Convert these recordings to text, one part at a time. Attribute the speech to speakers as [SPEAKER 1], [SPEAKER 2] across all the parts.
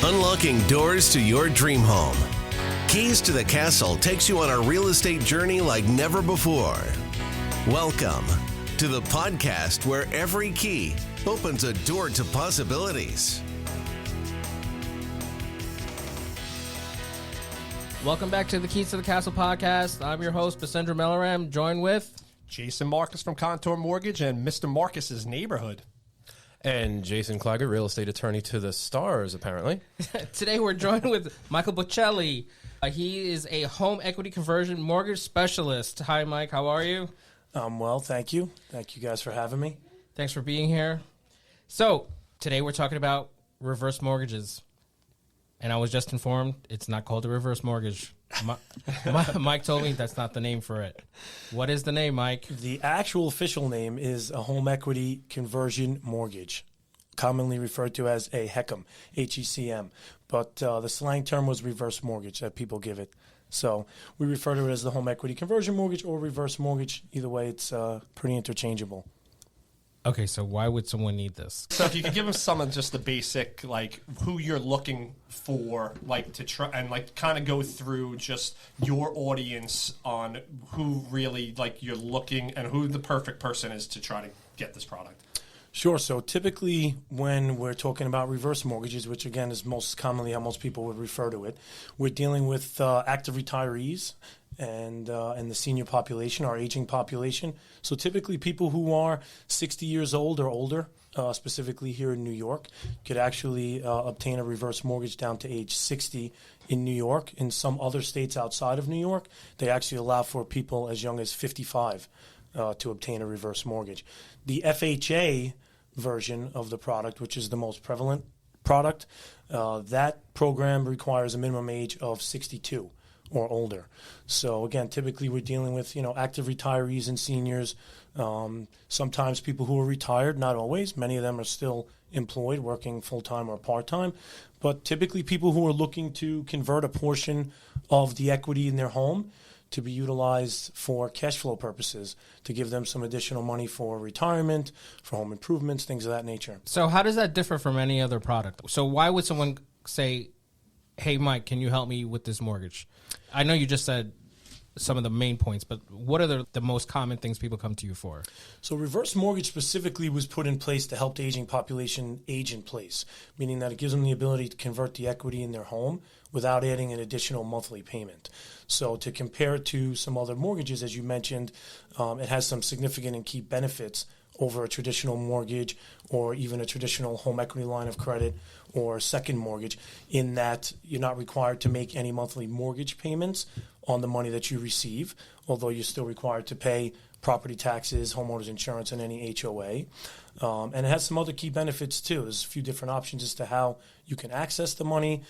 [SPEAKER 1] Unlocking doors to your dream home. Keys to the Castle takes you on a real estate journey like never before. Welcome to the podcast where every key opens a door to possibilities.
[SPEAKER 2] Welcome back to the Keys to the Castle podcast. I'm your host, Bisendra Melaram, joined with
[SPEAKER 3] Jason Marcus from Contour Mortgage and Mr. Marcus's neighborhood.
[SPEAKER 4] And Jason Kleiger, real estate attorney to the stars, apparently.
[SPEAKER 2] Today we're joined with Michael Bocelli. He is a home equity conversion mortgage specialist. Hi, Mike. How are you?
[SPEAKER 5] Well, thank you. Thank you guys for having me.
[SPEAKER 2] Thanks for being here. So today we're talking about reverse mortgages. And I was just informed it's not called a reverse mortgage. Mike told me that's not the name for it. What is the name, Mike?
[SPEAKER 5] The actual official name is a home equity conversion mortgage, commonly referred to as a HECM, HECM. But the slang term was reverse mortgage that people give it. So we refer to it as the home equity conversion mortgage or reverse mortgage. Either way, it's pretty interchangeable.
[SPEAKER 2] Okay, so why would someone need this?
[SPEAKER 3] So if you could give them some of just the basic, like who you're looking for, like to try and like kind of go through just your audience on who really like you're looking and who the perfect person is to try to get this product.
[SPEAKER 5] Sure. So typically when we're talking about reverse mortgages, which again is most commonly how most people would refer to it, we're dealing with active retirees and the senior population, our aging population. So typically people who are 60 years old or older, specifically here in New York, could actually obtain a reverse mortgage down to age 60 in New York. In some other states outside of New York, they actually allow for people as young as 55 to obtain a reverse mortgage. The FHA version of the product, which is the most prevalent product, that program requires a minimum age of 62 or older. So again, typically we're dealing with, active retirees and seniors, sometimes people who are retired, not always. Many of them are still employed, working full-time or part-time. But typically people who are looking to convert a portion of the equity in their home to be utilized for cash flow purposes, to give them some additional money for retirement, for home improvements, things of that nature.
[SPEAKER 2] So how does that differ from any other product? So why would someone say, hey, Mike, can you help me with this mortgage? I know you just said some of the main points, but what are the most common things people come to you for?
[SPEAKER 5] So reverse mortgage specifically was put in place to help the aging population age in place, meaning that it gives them the ability to convert the equity in their home without adding an additional monthly payment. So to compare it to some other mortgages, as you mentioned, it has some significant and key benefits over a traditional mortgage or even a traditional home equity line of credit or second mortgage, in that you're not required to make any monthly mortgage payments on the money that you receive, although you're still required to pay property taxes, homeowners insurance, and any HOA. And it has some other key benefits too. There's a few different options as to how you can access the money.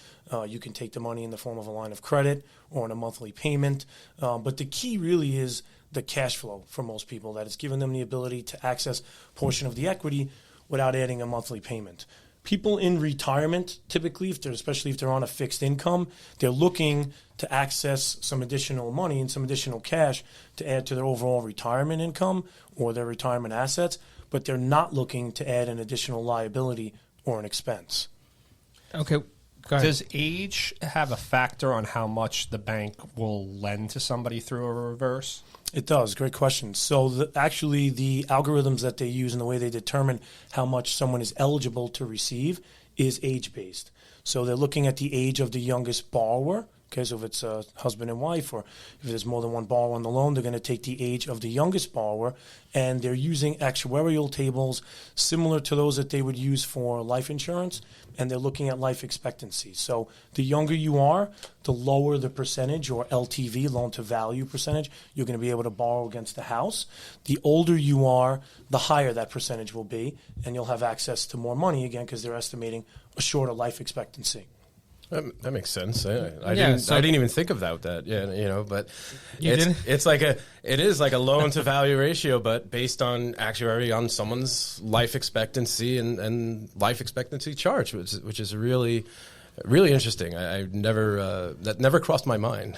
[SPEAKER 5] You can take the money in the form of a line of credit or in a monthly payment. But the key really is the cash flow for most people, that it's given them the ability to access a portion of the equity without adding a monthly payment. People in retirement, typically, especially if they're on a fixed income, they're looking to access some additional money and some additional cash to add to their overall retirement income or their retirement assets, but they're not looking to add an additional liability or an expense.
[SPEAKER 2] Okay, go ahead.
[SPEAKER 3] Does age have a factor on how much the bank will lend to somebody through a reverse?
[SPEAKER 5] It does. Great question. So actually the algorithms that they use and the way they determine how much someone is eligible to receive is age-based. So they're looking at the age of the youngest borrower. Okay, so if it's a husband and wife, or if there's more than one borrower on the loan, they're going to take the age of the youngest borrower, and they're using actuarial tables similar to those that they would use for life insurance, and they're looking at life expectancy. So the younger you are, the lower the percentage, or LTV, loan-to-value percentage, you're going to be able to borrow against the house. The older you are, the higher that percentage will be, and you'll have access to more money, again, because they're estimating a shorter life expectancy.
[SPEAKER 4] That makes sense. I didn't even think of that. Yeah, but it is like a loan to value ratio, but based on actuary on someone's life expectancy and life expectancy charge, which is really Really interesting. I never that never crossed my mind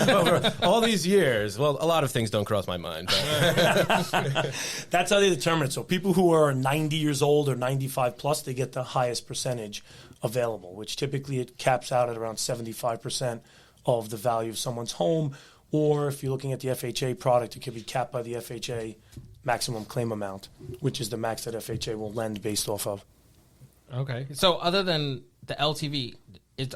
[SPEAKER 4] over all these years. Well, a lot of things don't cross my mind.
[SPEAKER 5] That's how they determine it. So people who are 90 years old or 95 plus, they get the highest percentage available, which typically it caps out at around 75% of the value of someone's home. Or if you're looking at the FHA product, it could be capped by the FHA maximum claim amount, which is the max that FHA will lend based off of.
[SPEAKER 2] Okay. So other than the LTV,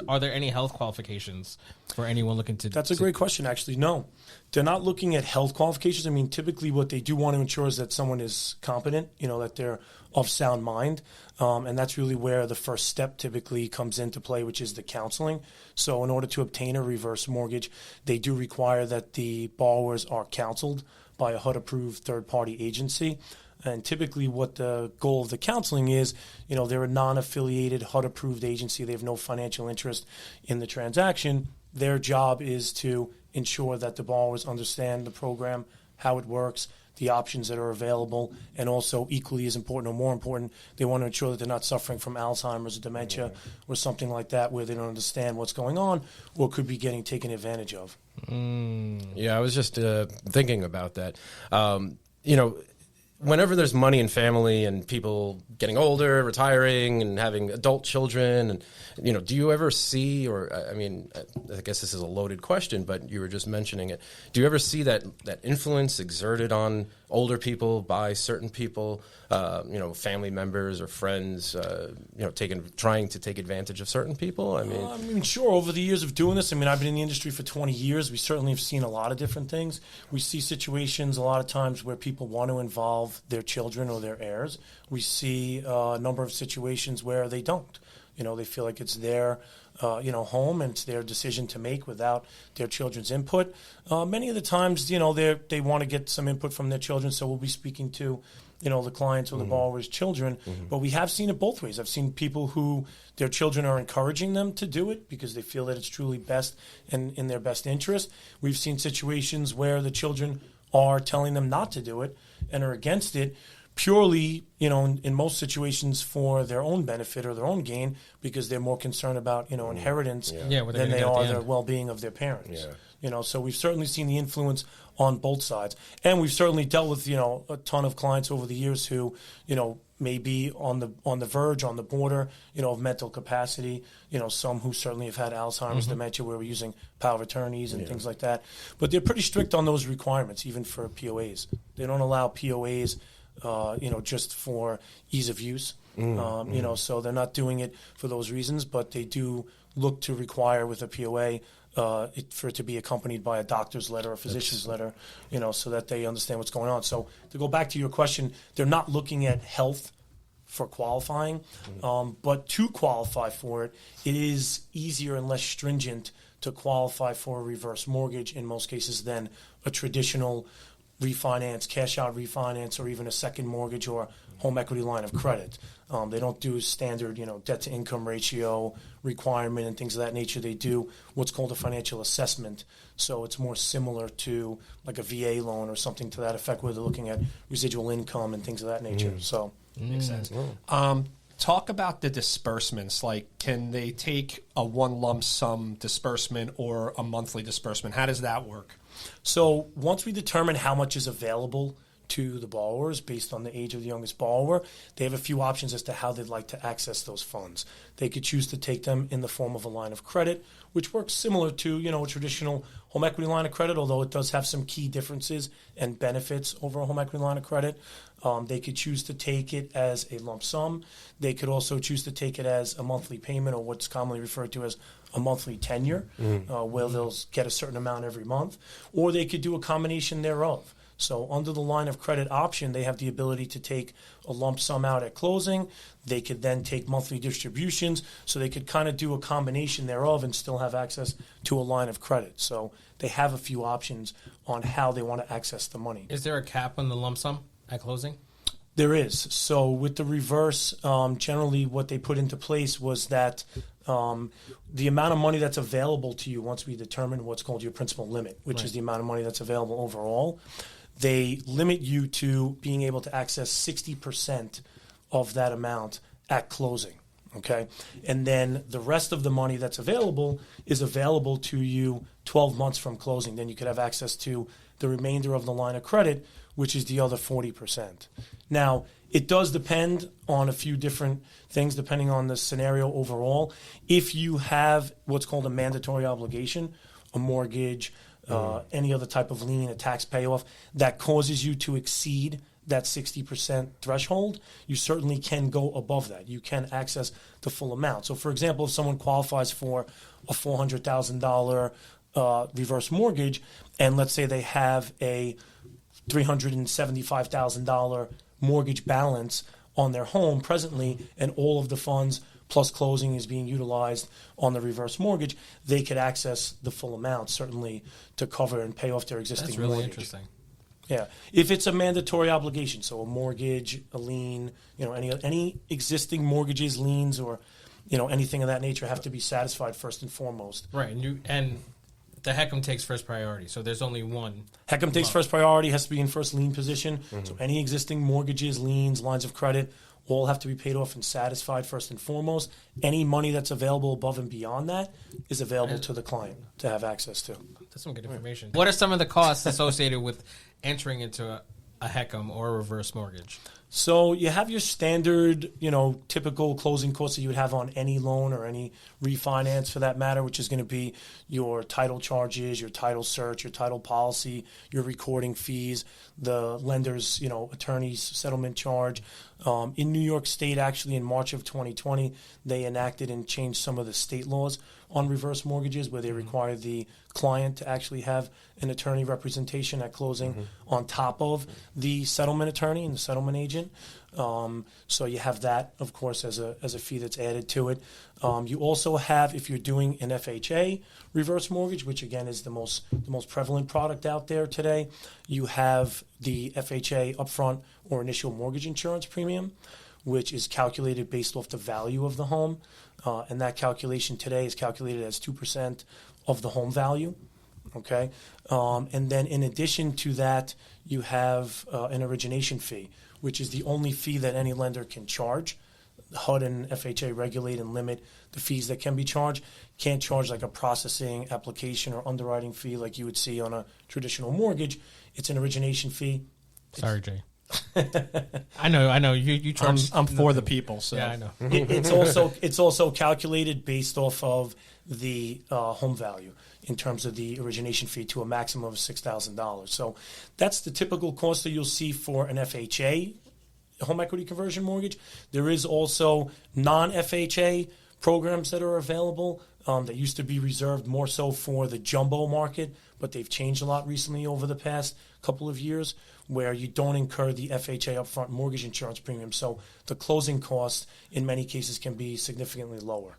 [SPEAKER 2] are there any health qualifications for anyone looking to...
[SPEAKER 5] That's a great question, actually. No. They're not looking at health qualifications. I mean, typically what they do want to ensure is that someone is competent, that they're of sound mind. And that's really where the first step typically comes into play, which is the counseling. So in order to obtain a reverse mortgage, they do require that the borrowers are counseled by a HUD-approved third-party agency. And typically what the goal of the counseling is, they're a non-affiliated HUD-approved agency. They have no financial interest in the transaction. Their job is to ensure that the borrowers understand the program, how it works, the options that are available, and also equally as important or more important, they want to ensure that they're not suffering from Alzheimer's or dementia or something like that where they don't understand what's going on or could be getting taken advantage of.
[SPEAKER 4] Yeah, I was just thinking about that. Whenever there's money in family and people getting older, retiring, and having adult children, and do you ever see, or I guess this is a loaded question, but you were just mentioning it. Do you ever see that influence exerted on older people by certain people, family members or friends, trying to take advantage of certain people?
[SPEAKER 5] Sure. Over the years of doing this, I've been in the industry for 20 years. We certainly have seen a lot of different things. We see situations a lot of times where people want to involve their children or their heirs. We see a number of situations where they don't. They feel like it's their home and it's their decision to make without their children's input. Many of the times, they want to get some input from their children, so we'll be speaking to the clients or the borrower's children. But we have seen it both ways. I've seen people who their children are encouraging them to do it because they feel that it's truly best and in their best interest. We've seen situations where the children are telling them not to do it and are against it purely, in most situations for their own benefit or their own gain because they're more concerned about, inheritance than they are the well-being of their parents. Yeah. So we've certainly seen the influence on both sides. And we've certainly dealt with, a ton of clients over the years who, may be on the verge, on the border, of mental capacity. Some who certainly have had Alzheimer's, dementia, where we're using power of attorneys and things like that. But they're pretty strict on those requirements, even for POAs. They don't allow POAs, just for ease of use. So they're not doing it for those reasons, but they do look to require with a POA for it to be accompanied by a doctor's letter, a physician's letter, so that they understand what's going on. So to go back to your question, they're not looking at health for qualifying, but to qualify for it, it is easier and less stringent to qualify for a reverse mortgage in most cases than a traditional refinance, cash out refinance, or even a second mortgage or home equity line of credit. They don't do standard, debt to income ratio requirement and things of that nature. They do what's called a financial assessment. So it's more similar to like a VA loan or something to that effect, where they're looking at residual income and things of that nature. So
[SPEAKER 3] makes sense. Talk about the disbursements. Like, can they take a one lump sum disbursement or a monthly disbursement? How does that work?
[SPEAKER 5] So once we determine how much is available to the borrowers based on the age of the youngest borrower, they have a few options as to how they'd like to access those funds. They could choose to take them in the form of a line of credit, which works similar to, a traditional home equity line of credit, although it does have some key differences and benefits over a home equity line of credit. They could choose to take it as a lump sum. They could also choose to take it as a monthly payment, or what's commonly referred to as a monthly tenure, where they'll get a certain amount every month. Or they could do a combination thereof. So under the line of credit option, they have the ability to take a lump sum out at closing. They could then take monthly distributions. So they could kind of do a combination thereof and still have access to a line of credit. So they have a few options on how they want to access the money.
[SPEAKER 2] Is there a cap on the lump sum at closing?
[SPEAKER 5] There is. So with the reverse, generally what they put into place was that the amount of money that's available to you once we determine what's called your principal limit, which is the amount of money that's available overall, they limit you to being able to access 60% of that amount at closing. Okay, and then the rest of the money that's available is available to you 12 months from closing. Then you could have access to the remainder of the line of credit, which is the other 40%. Now, it does depend on a few different things depending on the scenario overall. If you have what's called a mandatory obligation, a mortgage, any other type of lien, a tax payoff, that causes you to exceed that 60% threshold, you certainly can go above that. You can access the full amount. So, for example, if someone qualifies for a $400,000 reverse mortgage, and let's say they have a $375,000 mortgage balance on their home presently, and all of the funds plus closing is being utilized on the reverse mortgage, they could access the full amount, certainly, to cover and pay off their existing
[SPEAKER 2] That's really
[SPEAKER 5] mortgage.
[SPEAKER 2] interesting.
[SPEAKER 5] Yeah, if it's a mandatory obligation, so a mortgage, a lien, any existing mortgages, liens, or anything of that nature have to be satisfied first and foremost.
[SPEAKER 2] Right, and the HECM takes first priority, so there's only one.
[SPEAKER 5] HECM takes first priority, has to be in first lien position. So any existing mortgages, liens, lines of credit, all have to be paid off and satisfied first and foremost. Any money that's available above and beyond that is available to the client to have access to.
[SPEAKER 2] That's some good information. What are some of the costs associated with entering into a HECM or a reverse mortgage?
[SPEAKER 5] So you have your standard, typical closing costs that you would have on any loan or any refinance for that matter, which is going to be your title charges, your title search, your title policy, your recording fees, the lender's, attorney's settlement charge. In New York State, actually, in March of 2020, they enacted and changed some of the state laws on reverse mortgages where they require the client to actually have an attorney representation at closing on top of the settlement attorney and the settlement agent. So you have that, of course, as a fee that's added to it. You also have, if you're doing an FHA reverse mortgage, which again is the most prevalent product out there today, you have the FHA upfront or initial mortgage insurance premium, which is calculated based off the value of the home. And that calculation today is calculated as 2% of the home value. Okay. And then in addition to that, you have an origination fee, which is the only fee that any lender can charge. HUD and FHA regulate and limit the fees that can be charged. Can't charge like a processing, application, or underwriting fee like you would see on a traditional mortgage. It's an origination fee.
[SPEAKER 2] Sorry, Jay. I know. You charge.
[SPEAKER 3] I'm for the people, so
[SPEAKER 2] Yeah, I know.
[SPEAKER 5] It's also calculated based off of the home value in terms of the origination fee to a maximum of $6,000. So that's the typical cost that you'll see for an FHA home equity conversion mortgage. There is also non-FHA programs that are available that used to be reserved more so for the jumbo market, but they've changed a lot recently over the past couple of years, where you don't incur the FHA upfront mortgage insurance premium. So the closing costs in many cases can be significantly lower.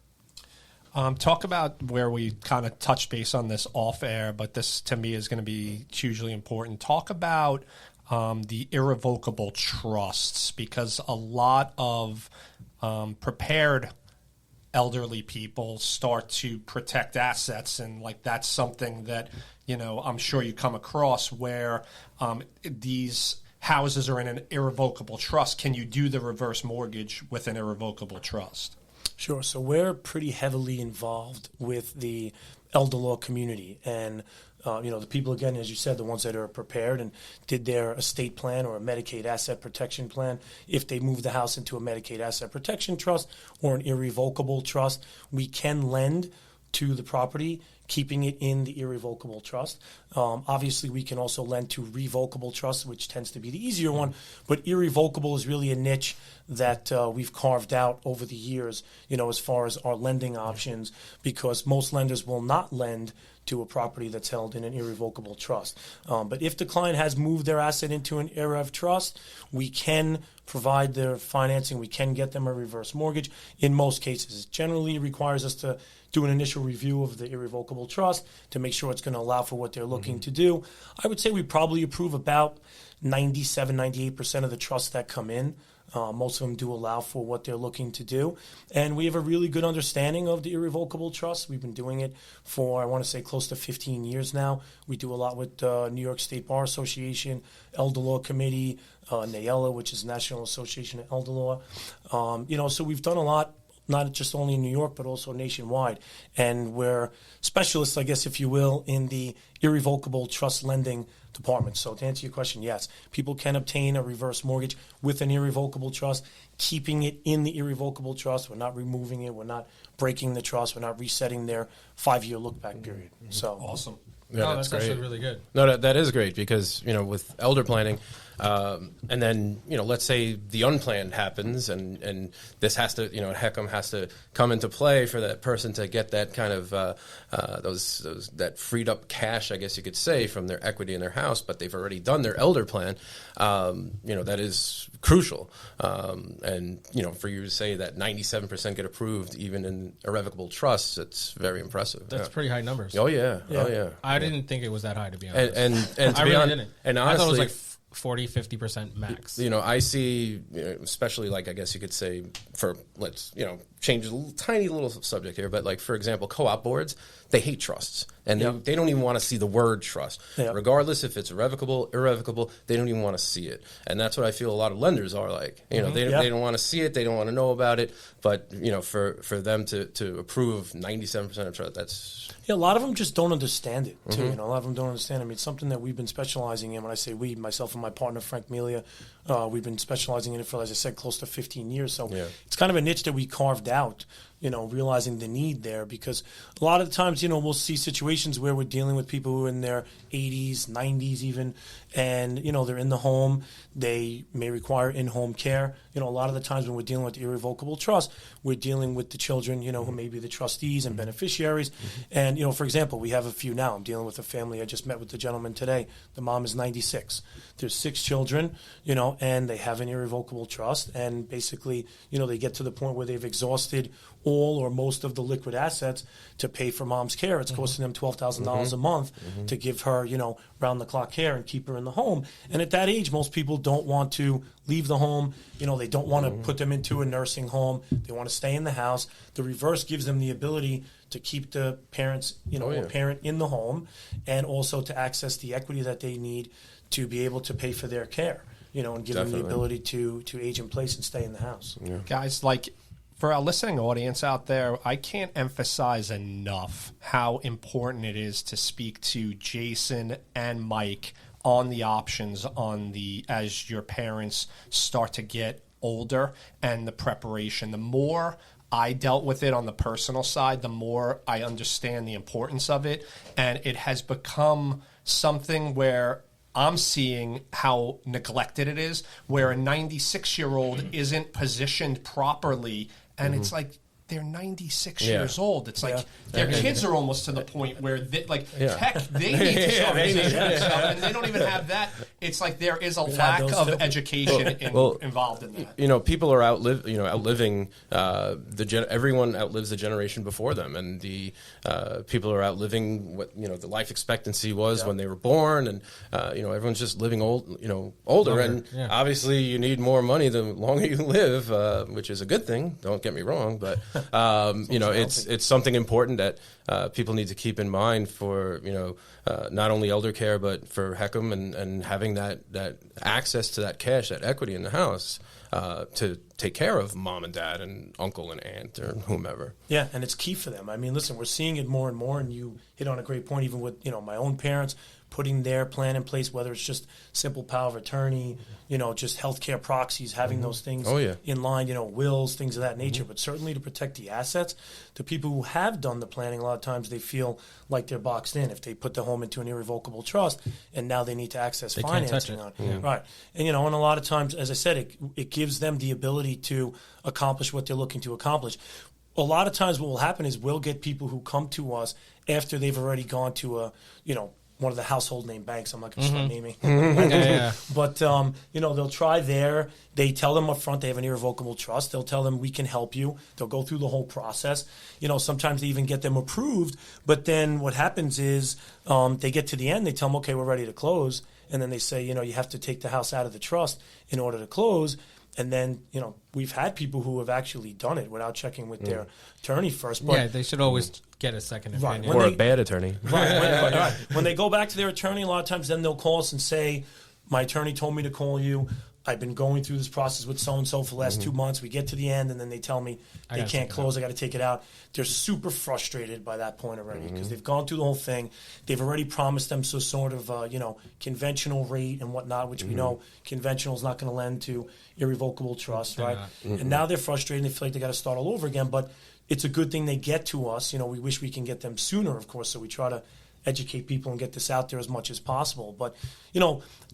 [SPEAKER 3] Talk about where we kind of touched base on this off air, but this to me is going to be hugely important. Talk about the irrevocable trusts, because a lot of prepared elderly people start to protect assets, and like that's something that I'm sure you come across where these houses are in an irrevocable trust. Can you do the reverse mortgage with an irrevocable trust?
[SPEAKER 5] Sure. So we're pretty heavily involved with the elder law community, and the people, again, as you said, the ones that are prepared and did their estate plan or a Medicaid asset protection plan. If they move the house into a Medicaid asset protection trust or an irrevocable trust, we can lend to the property, keeping it in the irrevocable trust. Obviously, we can also lend to revocable trusts, which tends to be the easier one, but irrevocable is really a niche that we've carved out over the years, as far as our lending options, because most lenders will not lend to a property that's held in an irrevocable trust. But if the client has moved their asset into an IREV trust, we can provide their financing. We can get them a reverse mortgage in most cases. It generally requires us to do an initial review of the irrevocable trust to make sure it's going to allow for what they're looking to do. I would say we probably approve about 97, 98% of the trusts that come in. Most of them do allow for what they're looking to do. And we have a really good understanding of the irrevocable trust. We've been doing it for, I want to say, close to 15 years now. We do a lot with New York State Bar Association, Elder Law Committee, NAELA, which is National Association of Elder Law. So we've done a lot not just only in New York, but also nationwide. And we're specialists, I guess, if you will, in the irrevocable trust lending department. So to answer your question, yes, people can obtain a reverse mortgage with an irrevocable trust, keeping it in the irrevocable trust. We're not removing it. We're not breaking the trust. We're not resetting their 5-year look-back period. So
[SPEAKER 3] Awesome.
[SPEAKER 4] Yeah,
[SPEAKER 2] No,
[SPEAKER 4] that's
[SPEAKER 2] that's actually
[SPEAKER 4] great.
[SPEAKER 2] really good.
[SPEAKER 4] No, that is great because, with elder planning, and then, let's say the unplanned happens and this has to, HECM has to come into play for that person to get that kind of, that freed up cash, I guess you could say, from their equity in their house, but they've already done their elder plan. That is crucial. And, for you to say that 97% get approved, even in irrevocable trusts, it's very impressive.
[SPEAKER 2] That's pretty high numbers.
[SPEAKER 4] Oh, yeah. Oh, yeah.
[SPEAKER 2] I didn't think it was that high, to be honest.
[SPEAKER 4] And to
[SPEAKER 2] I
[SPEAKER 4] be
[SPEAKER 2] really
[SPEAKER 4] honest,
[SPEAKER 2] didn't.
[SPEAKER 4] and
[SPEAKER 2] I thought it was
[SPEAKER 4] honestly,
[SPEAKER 2] like 40, 50% max.
[SPEAKER 4] I see, especially like I guess you could say for let's change a tiny little subject here, but like for example, co-op boards, they hate trusts and they don't even want to see the word trust, regardless if it's irrevocable. They don't even want to see it, and that's what I feel a lot of lenders are like. They don't want to see it, they don't want to know about it, but for them to approve 97% of trust, that's
[SPEAKER 5] a lot of them just don't understand it, too. A lot of them don't understand it. I mean, it's something that we've been specializing in. When I say we, myself and my partner, Frank Melia, we've been specializing in it for, as I said, close to 15 years. So it's kind of a niche that we carved out, realizing the need there. Because a lot of the times, we'll see situations where we're dealing with people who are in their 80s, 90s even, and, they're in the home. They may require in-home care. A lot of the times when we're dealing with the irrevocable trust, we're dealing with the children, who may be the trustees and beneficiaries. And, for example, we have a few now. I'm dealing with a family. I just met with the gentleman today. The mom is 96. There's 6 children, and they have an irrevocable trust. And basically, they get to the point where they've exhausted all or most of the liquid assets to pay for mom's care. It's costing them $12,000 a month to give her, round-the-clock care and keep her in the home. And at that age, most people don't want to leave the home. They don't want to put them into a nursing home. They want to stay in the house. The reverse gives them the ability to keep the parents, or parent in the home, and also to access the equity that they need to be able to pay for their care, and give them the ability to age in place and stay in the house.
[SPEAKER 4] Yeah.
[SPEAKER 3] Guys, for our listening audience out there, I can't emphasize enough how important it is to speak to Jason and Mike on the options as your parents start to get older and the preparation. The more I dealt with it on the personal side, the more I understand the importance of it. And it has become something where I'm seeing how neglected it is, where a 96-year-old isn't positioned properly. And it's like, they're 96 years old. It's like their kids are almost to the point where they need to start positioning stuff, and they don't even have that. It's like there is a lack of education involved in that.
[SPEAKER 4] People are outliving everyone outlives the generation before them, and the people are outliving what the life expectancy was when they were born, and everyone's just living older. Longer, and obviously you need more money the longer you live, which is a good thing. Don't get me wrong, but it's something important that people need to keep in mind for not only elder care but for HECM and having that access to that cash, that equity in the house to take care of mom and dad and uncle and aunt or whomever.
[SPEAKER 5] Yeah, and it's key for them. I mean, listen, we're seeing it more and more, and you hit on a great point. Even with my own parents putting their plan in place, whether it's just simple power of attorney, just healthcare proxies, having those things in line, wills, things of that nature. But certainly to protect the assets, the people who have done the planning, a lot of times they feel like they're boxed in if they put the home into an irrevocable trust, and now they need to access financing on it. Right. And and a lot of times, as I said, it gives them the ability to accomplish what they're looking to accomplish. A lot of times what will happen is we'll get people who come to us after they've already gone to one of the household name banks. I'm not going to start naming. But, they'll try there. They tell them up front they have an irrevocable trust. They'll tell them we can help you. They'll go through the whole process. Sometimes they even get them approved. But then what happens is they get to the end. They tell them, okay, we're ready to close. And then they say, you have to take the house out of the trust in order to close. And then, we've had people who have actually done it without checking with their attorney first. But
[SPEAKER 2] they should always get a second opinion.
[SPEAKER 4] Or a bad attorney.
[SPEAKER 5] When they go back to their attorney, a lot of times then they'll call us and say, my attorney told me to call you. I've been going through this process with so-and-so for the last 2 months. We get to the end, and then they tell me they can't close. I got to take it out. They're super frustrated by that point already because they've gone through the whole thing. They've already promised them some sort of, conventional rate and whatnot, which we know conventional is not going to lend to irrevocable trust, right? And now they're frustrated. And they feel like they got to start all over again. But it's a good thing they get to us. We wish we can get them sooner, of course, so we try to educate people and get this out there as much as possible. But,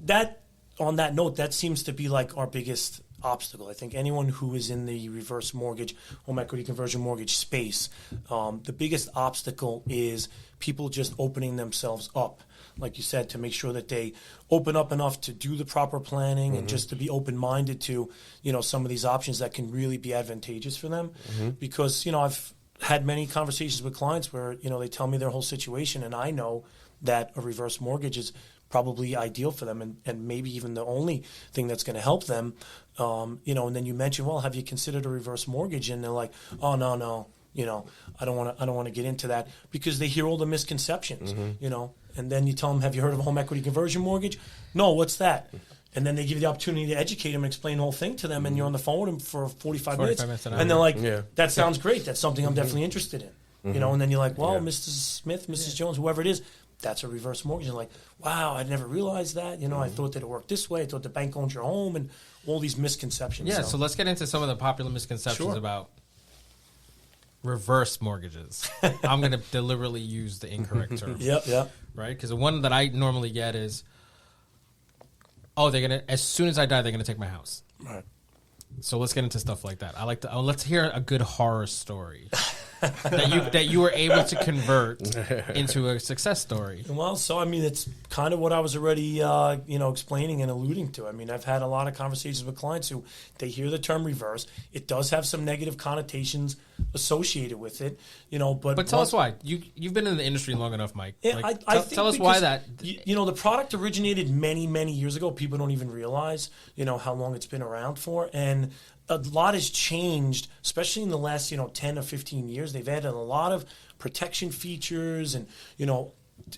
[SPEAKER 5] that on that note, that seems to be like our biggest obstacle. I think anyone who is in the reverse mortgage, home equity conversion mortgage space, the biggest obstacle is people just opening themselves up, like you said, to make sure that they open up enough to do the proper planning and just to be open-minded to, some of these options that can really be advantageous for them. Because, I've had many conversations with clients where, they tell me their whole situation, and I know that a reverse mortgage is probably ideal for them and maybe even the only thing that's going to help them. And then you mention, well, have you considered a reverse mortgage? And they're like, oh, no, I don't want to get into that, because they hear all the misconceptions, and then you tell them, have you heard of a home equity conversion mortgage? No, what's that? And then they give you the opportunity to educate them and explain the whole thing to them, and you're on the phone with them for 45 minutes and they're like, that sounds great. That's something I'm definitely interested in, and then you're like, well, Mrs. Smith, Mrs. Jones, whoever it is, that's a reverse mortgage. And like, wow, I never realized that. I thought that it worked this way. I thought the bank owns your home, and all these misconceptions.
[SPEAKER 2] Yeah, so let's get into some of the popular misconceptions about reverse mortgages. I'm going to deliberately use the incorrect term.
[SPEAKER 5] Yep.
[SPEAKER 2] Right? Because the one that I normally get is, as soon as I die, they're going to take my house.
[SPEAKER 5] Right.
[SPEAKER 2] So let's get into stuff like that. Let's hear a good horror story that you were able to convert into a success story.
[SPEAKER 5] Well, so it's kind of what I was already explaining and alluding to. I've had a lot of conversations with clients who they hear the term reverse. It does have some negative connotations associated with it, But
[SPEAKER 2] tell us why. You've been in the industry long enough, Mike.
[SPEAKER 5] Yeah, I think
[SPEAKER 2] tell us why that.
[SPEAKER 5] The product originated many, many years ago. People don't even realize, how long it's been around for, and a lot has changed, especially in the last, 10 or 15 years. They've added a lot of protection features and,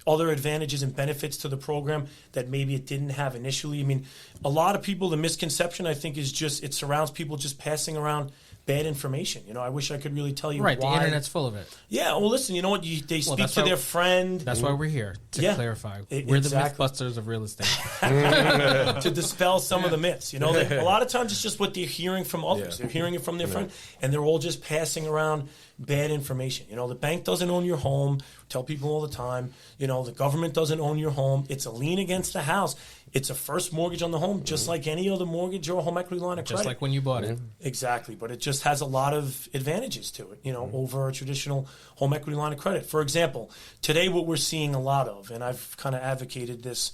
[SPEAKER 5] other advantages and benefits to the program that maybe it didn't have initially. A lot of people, the misconception, I think, is just it surrounds people just passing around bad information. I wish I could really tell you why.
[SPEAKER 2] The internet's full of it.
[SPEAKER 5] Yeah, well, listen, you know what? They speak to their friend.
[SPEAKER 2] That's why we're here, to clarify. We're the Mythbusters of real estate.
[SPEAKER 5] To dispel some of the myths. A lot of times it's just what they're hearing from others. They're hearing it from their friend, and they're all just passing around bad information. The bank doesn't own your home. Tell people all the time. The government doesn't own your home. It's a lien against the house. It's a first mortgage on the home, just like any other mortgage or a home equity line of credit.
[SPEAKER 2] Just like when you bought it.
[SPEAKER 5] Exactly, but it just has a lot of advantages to it, over a traditional home equity line of credit. For example, today what we're seeing a lot of, and I've kind of advocated this,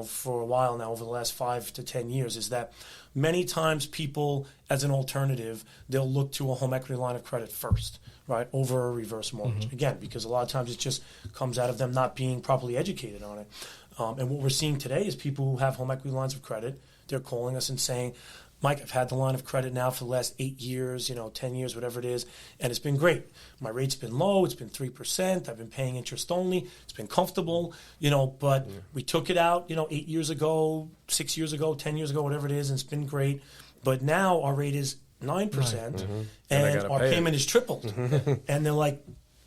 [SPEAKER 5] for a while now, over the last 5 to 10 years, is that many times people, as an alternative, they'll look to a home equity line of credit first, right, over a reverse mortgage. Again, because a lot of times it just comes out of them not being properly educated on it. And what we're seeing today is people who have home equity lines of credit, they're calling us and saying, Mike, I've had the line of credit now for the last 8 years, 10 years, whatever it is, and it's been great. My rate's been low. It's been 3%. I've been paying interest only. It's been comfortable, but we took it out, 8 years ago, 6 years ago, 10 years ago, whatever it is, and it's been great. But now our rate is 9%, and our payment is tripled. And they're like,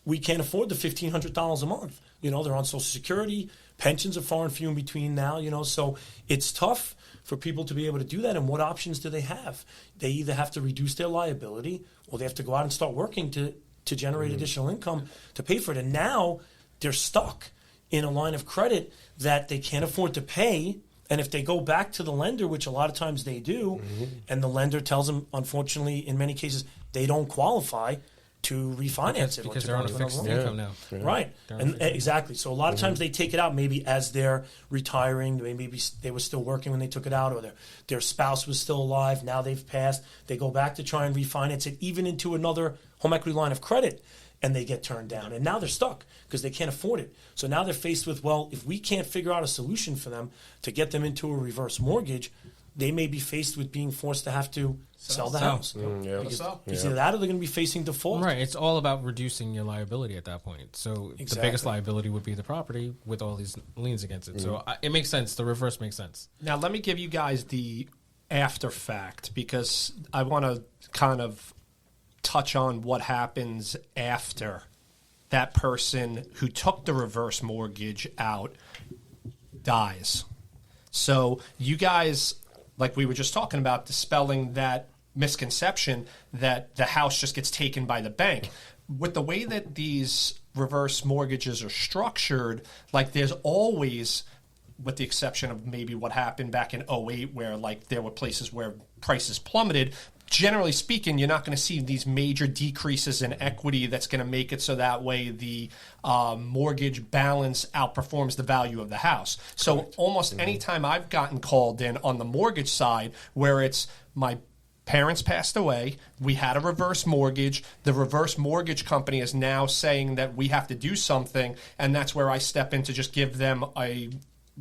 [SPEAKER 5] we can't afford the $1,500 a month. They're on Social Security. Pensions are far and few in between now, so it's tough for people to be able to do that. And what options do they have? They either have to reduce their liability or they have to go out and start working to generate additional income to pay for it. And now they're stuck in a line of credit that they can't afford to pay. And if they go back to the lender, which a lot of times they do, and the lender tells them, unfortunately, in many cases, they don't qualify to refinance it.
[SPEAKER 2] Because they're on a fixed income now.
[SPEAKER 5] Right. And exactly. So a lot of times they take it out maybe as they're retiring. Maybe they were still working when they took it out, or their spouse was still alive. Now they've passed. They go back to try and refinance it even into another home equity line of credit, and they get turned down. And now they're stuck because they can't afford it. So now they're faced with, well, if we can't figure out a solution for them to get them into a reverse mortgage, they may be faced with being forced to have to sell the house. It's either that or they're going to be facing default.
[SPEAKER 2] Right. It's all about reducing your liability at that point. So the biggest liability would be the property with all these liens against it. So it makes sense. The reverse makes sense.
[SPEAKER 3] Now, let me give you guys the after fact, because I want to kind of touch on what happens after that person who took the reverse mortgage out dies. So you guys, like we were just talking about, dispelling that misconception that the house just gets taken by the bank. With the way that these reverse mortgages are structured, like there's always, with the exception of maybe what happened back in '08, where like there were places where prices plummeted, generally speaking, you're not going to see these major decreases in equity that's going to make it so that way the mortgage balance outperforms the value of the house. So almost any time I've gotten called in on the mortgage side where it's my parents passed away, we had a reverse mortgage, the reverse mortgage company is now saying that we have to do something, and that's where I step in to just give them a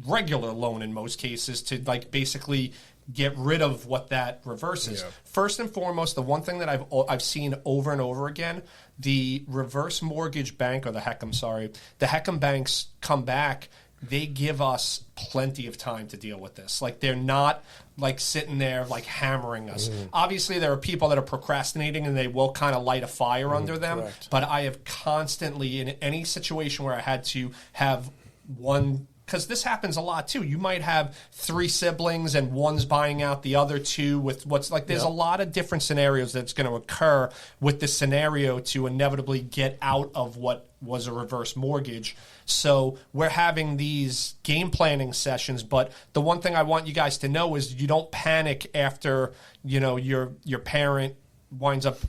[SPEAKER 3] regular loan in most cases to like basically get rid of what that reverses. Yeah. First and foremost, the one thing that I've seen over and over again, the reverse mortgage bank, or the HECM, the HECM banks come back, they give us plenty of time to deal with this. Like they're not like sitting there like hammering us. Obviously there are people that are procrastinating and they will kind of light a fire under them. Correct. But I have constantly, in any situation where I had to have one, because this happens a lot too. You might have 3 siblings and one's buying out the other 2 with what's like, there's a lot of different scenarios that's going to occur with this scenario to inevitably get out of what was a reverse mortgage. So we're having these game planning sessions, but the one thing I want you guys to know is you don't panic after, you know, your parent winds up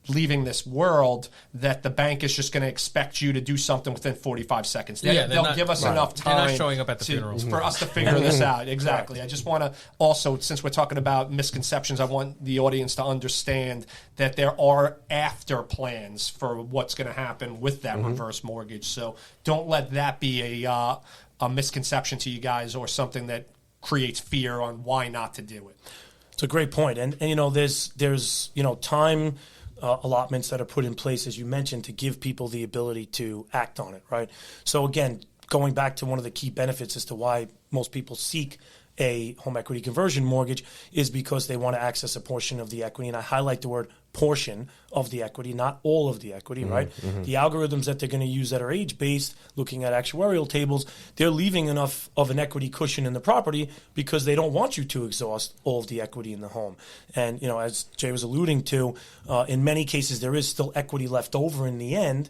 [SPEAKER 3] leaving this world, that the bank is just going to expect you to do something within 45 seconds. They'll give us enough time.
[SPEAKER 2] They're not showing up at the funerals
[SPEAKER 3] for us to figure this out. Exactly. I just want to also, since we're talking about misconceptions, I want the audience to understand that there are after plans for what's going to happen with that reverse mortgage. So don't let that be a misconception to you guys or something that creates fear on why not to do it.
[SPEAKER 5] It's a great point. And you know, there's you know, time allotments that are put in place, as you mentioned, to give people the ability to act on it, right? So again, going back to one of the key benefits as to why most people seek a home equity conversion mortgage is because they want to access a portion of the equity. And I highlight the word portion of the equity, not all of the equity, right? The algorithms that they're going to use that are age-based, looking at actuarial tables, they're leaving enough of an equity cushion in the property because they don't want you to exhaust all of the equity in the home. And, you know, as Jay was alluding to, in many cases, there is still equity left over in the end.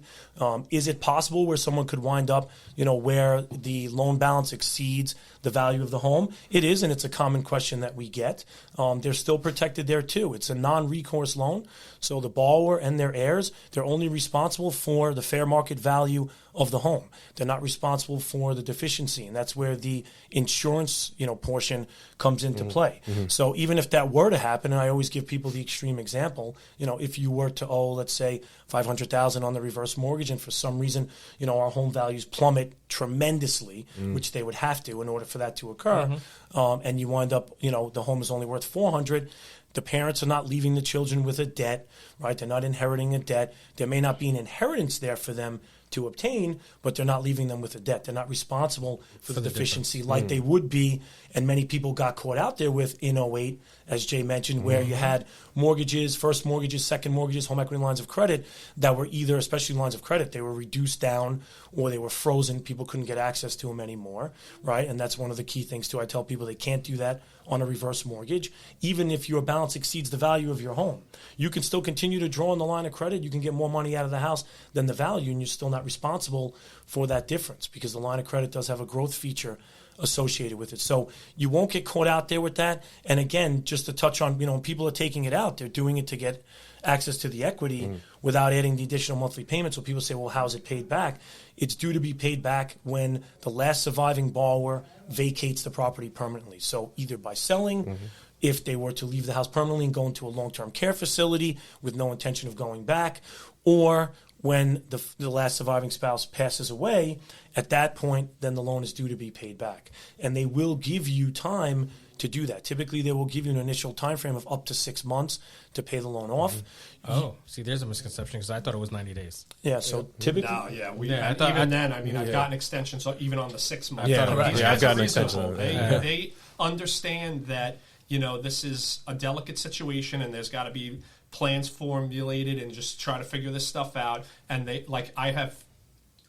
[SPEAKER 5] Is it possible where someone could wind up, you know, where the loan balance exceeds the value of the home? It is, and it's a common question that we get. They're still protected there too. It's a non-recourse loan. So the borrower and their heirs, they're only responsible for the fair market value of the home. They're not responsible for the deficiency, and that's where the insurance, you know, portion comes into play. So even if that were to happen, and I always give people the extreme example, you know, if you were to owe, let's say, $500,000 on the reverse mortgage, and for some reason, you know, our home values plummet tremendously, which they would have to in order for that to occur, and you wind up, you know, the home is only worth $400,000. The parents are not leaving the children with a debt, right? They're not inheriting a debt. There may not be an inheritance there for them to obtain, but they're not leaving them with a debt. They're not responsible for the deficiency like they would be, and many people got caught out there with in '08, as Jay mentioned, where you had mortgages, first mortgages, second mortgages, home equity lines of credit that were either, especially lines of credit, they were reduced down or they were frozen. People couldn't get access to them anymore, right? And that's one of the key things, too. I tell people they can't do that on a reverse mortgage, even if your balance exceeds the value of your home. You can still continue to draw on the line of credit. You can get more money out of the house than the value, and you're still not responsible for that difference because the line of credit does have a growth feature associated with it. So you won't get caught out there with that. And again, just to touch on, you know, when people are taking it out, they're doing it to get access to the equity without adding the additional monthly payments. So people say, well, how is it paid back? It's due to be paid back when the last surviving borrower vacates the property permanently. So either by selling, if they were to leave the house permanently and go into a long-term care facility with no intention of going back, or when the last surviving spouse passes away, at that point, then the loan is due to be paid back. And they will give you time to do that. Typically, they will give you an initial time frame of up to 6 months to pay the loan off.
[SPEAKER 2] Oh, see, there's a misconception because I thought it was 90 days.
[SPEAKER 5] Yeah, so typically...
[SPEAKER 3] No, yeah. I've gotten extensions even on the 6 months.
[SPEAKER 4] I've gotten extensions.
[SPEAKER 3] They understand that this is a delicate situation and there's got to be plans formulated and just try to figure this stuff out. And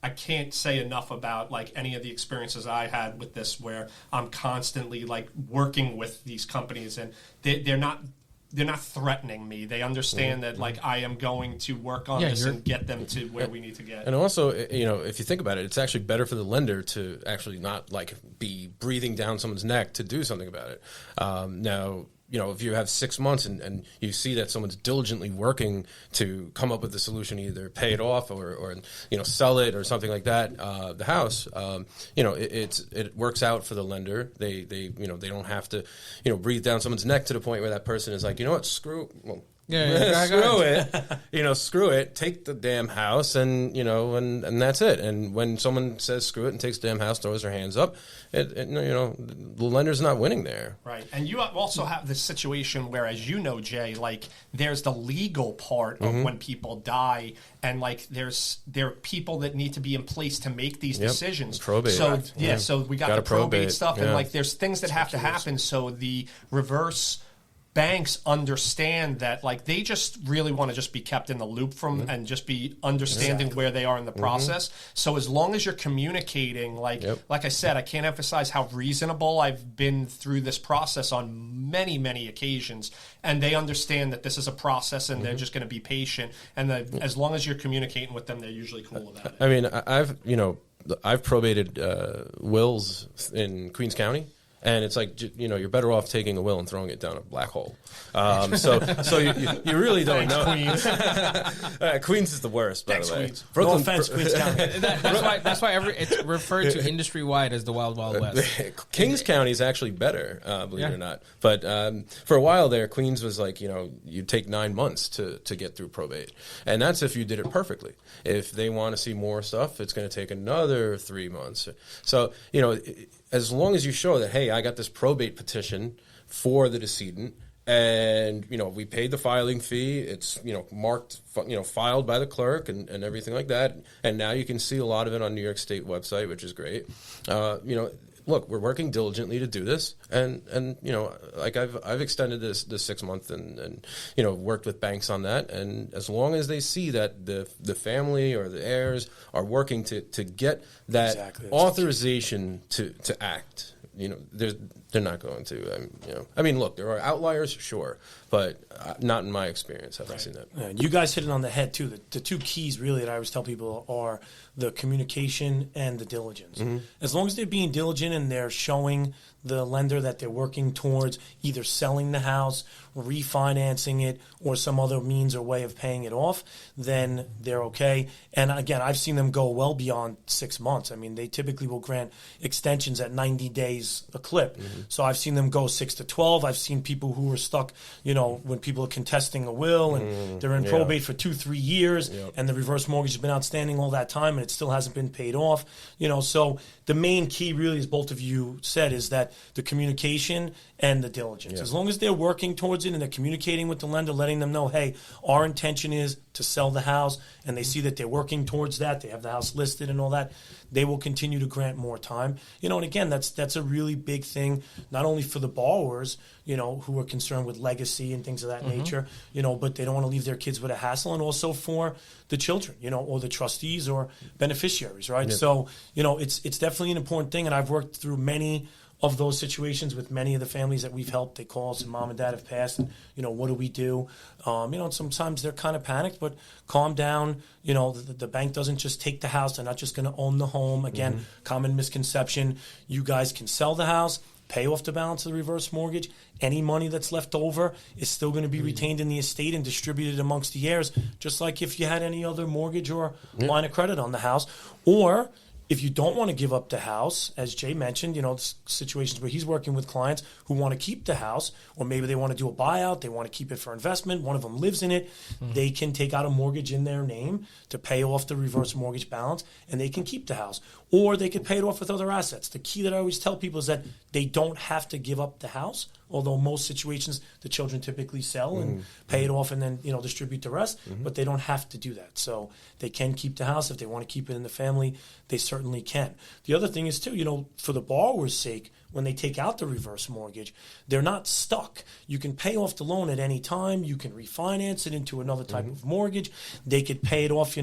[SPEAKER 3] I can't say enough about like any of the experiences I had with this, where I'm constantly like working with these companies, and they're not threatening me. They understand that like I am going to work on this and get them to where we need to get.
[SPEAKER 4] And also, if you think about it, it's actually better for the lender to actually not like be breathing down someone's neck to do something about it. Now, if you have 6 months and you see that someone's diligently working to come up with a solution, either pay it off or sell it or something like that, the house, it works out for the lender. They don't have to, breathe down someone's neck to the point where that person is like, you know what, screw it, take the damn house, and that's it. And when someone says screw it and takes the damn house, throws their hands up, the lender's not winning there.
[SPEAKER 3] Right. And you also have this situation where, as you know, Jay, like there's the legal part of when people die, and like there are people that need to be in place to make these decisions.
[SPEAKER 4] Probate.
[SPEAKER 3] So we got the probate stuff, and like there's things that have to happen. So the reverse banks understand that, like, they just really want to just be kept in the loop from and just be understanding where they are in the process. So as long as you're communicating, like I said, I can't emphasize how reasonable I've been through this process on many, many occasions, and they understand that this is a process and they're just going to be patient. And that as long as you're communicating with them, they're usually cool about it.
[SPEAKER 4] I mean, I've probated wills in Queens County. And it's like, you're better off taking a will and throwing it down a black hole. So you really don't know.
[SPEAKER 3] Queens.
[SPEAKER 4] Queens is the worst, by the way.
[SPEAKER 3] Queens.
[SPEAKER 5] No offense, Queens County.
[SPEAKER 2] That's why it's referred to industry wide as the Wild Wild West.
[SPEAKER 4] Kings County is actually better, believe it or not. But for a while there, Queens was like, you'd take 9 months to get through probate. And that's if you did it perfectly. If they want to see more stuff, it's going to take another 3 months. So, as long as you show that, hey, I got this probate petition for the decedent, and we paid the filing fee, it's marked, filed by the clerk and everything like that, and now you can see a lot of it on New York State website, which is great. Look, we're working diligently to do this, and like I've extended this 6 months and worked with banks on that, and as long as they see that the family or the heirs are working to get that authorization to act, they're not going to. I mean, look, there are outliers, sure, but not in my experience have I seen that.
[SPEAKER 5] Yeah, you guys hit it on the head too. The two keys really that I always tell people are the communication and the diligence. As long as they're being diligent and they're showing the lender that they're working towards either selling the house, refinancing it, or some other means or way of paying it off, then they're okay. And again, I've seen them go well beyond 6 months. I mean, they typically will grant extensions at 90 days a clip. So I've seen them go 6 to 12. I've seen people who are stuck, when people are contesting a will and they're in probate for 2-3 years and the reverse mortgage has been outstanding all that time and it still hasn't been paid off. So the main key really, as both of you said, is that the communication and the diligence. As long as they're working towards it and they're communicating with the lender, letting them know, hey, our intention is to sell the house, and they see that they're working towards that, they have the house listed and all that, they will continue to grant more time. And again, that's a really big thing, not only for the borrowers, who are concerned with legacy and things of that nature, but they don't want to leave their kids with a hassle, and also for the children, or the trustees or beneficiaries, right? Yeah. So, it's definitely an important thing, and I've worked through many of those situations with many of the families that we've helped. They call us and mom and dad have passed, and what do we do? And sometimes they're kind of panicked, but calm down. The bank doesn't just take the house. They're not just going to own the home. Again, common misconception. You guys can sell the house, pay off the balance of the reverse mortgage. Any money that's left over is still going to be retained in the estate and distributed amongst the heirs, just like if you had any other mortgage or line of credit on the house. Or if you don't want to give up the house, as Jay mentioned, situations where he's working with clients who want to keep the house, or maybe they want to do a buyout, they want to keep it for investment, one of them lives in it, they can take out a mortgage in their name to pay off the reverse mortgage balance, and they can keep the house. Or they could pay it off with other assets. The key that I always tell people is that they don't have to give up the house, although most situations the children typically sell and pay it off and then distribute the rest, but they don't have to do that. So they can keep the house if they want to keep it in the family. They certainly can. The other thing is too, for the borrower's sake, when they take out the reverse mortgage, they're not stuck. You can pay off the loan at any time. You can refinance it into another type of mortgage. They could pay it off,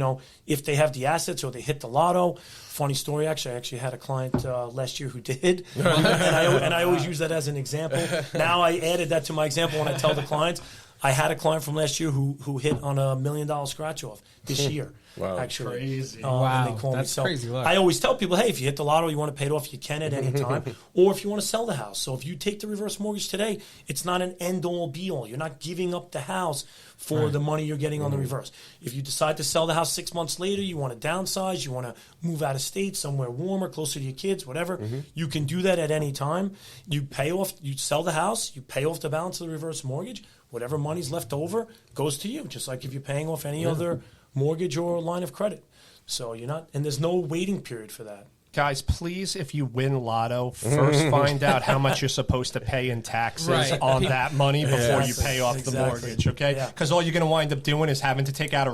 [SPEAKER 5] if they have the assets or they hit the lotto. Funny story, actually. I actually had a client last year who did, and I always use that as an example. Now I added that to my example when I tell the clients. I had a client from last year who hit on $1 million scratch off this year.
[SPEAKER 4] Wow.
[SPEAKER 5] Actually.
[SPEAKER 3] Crazy.
[SPEAKER 2] Wow,
[SPEAKER 5] and they call
[SPEAKER 2] that's
[SPEAKER 5] me.
[SPEAKER 2] crazy luck.
[SPEAKER 5] I always tell people, hey, if you hit the lotto, you want to pay it off, you can at any time. Or if you want to sell the house. So if you take the reverse mortgage today, it's not an end-all, be-all. You're not giving up the house for the money you're getting on the reverse. If you decide to sell the house 6 months later, you want to downsize, you want to move out of state, somewhere warmer, closer to your kids, whatever, you can do that at any time. You pay off, you sell the house, you pay off the balance of the reverse mortgage. Whatever money's left over goes to you, just like if you're paying off any other mortgage or line of credit. So you're not, and there's no waiting period for that.
[SPEAKER 3] Guys, please, if you win Lotto, first find out how much you're supposed to pay in taxes on that money before you pay off the mortgage, okay? Because all you're going to wind up doing is having to take out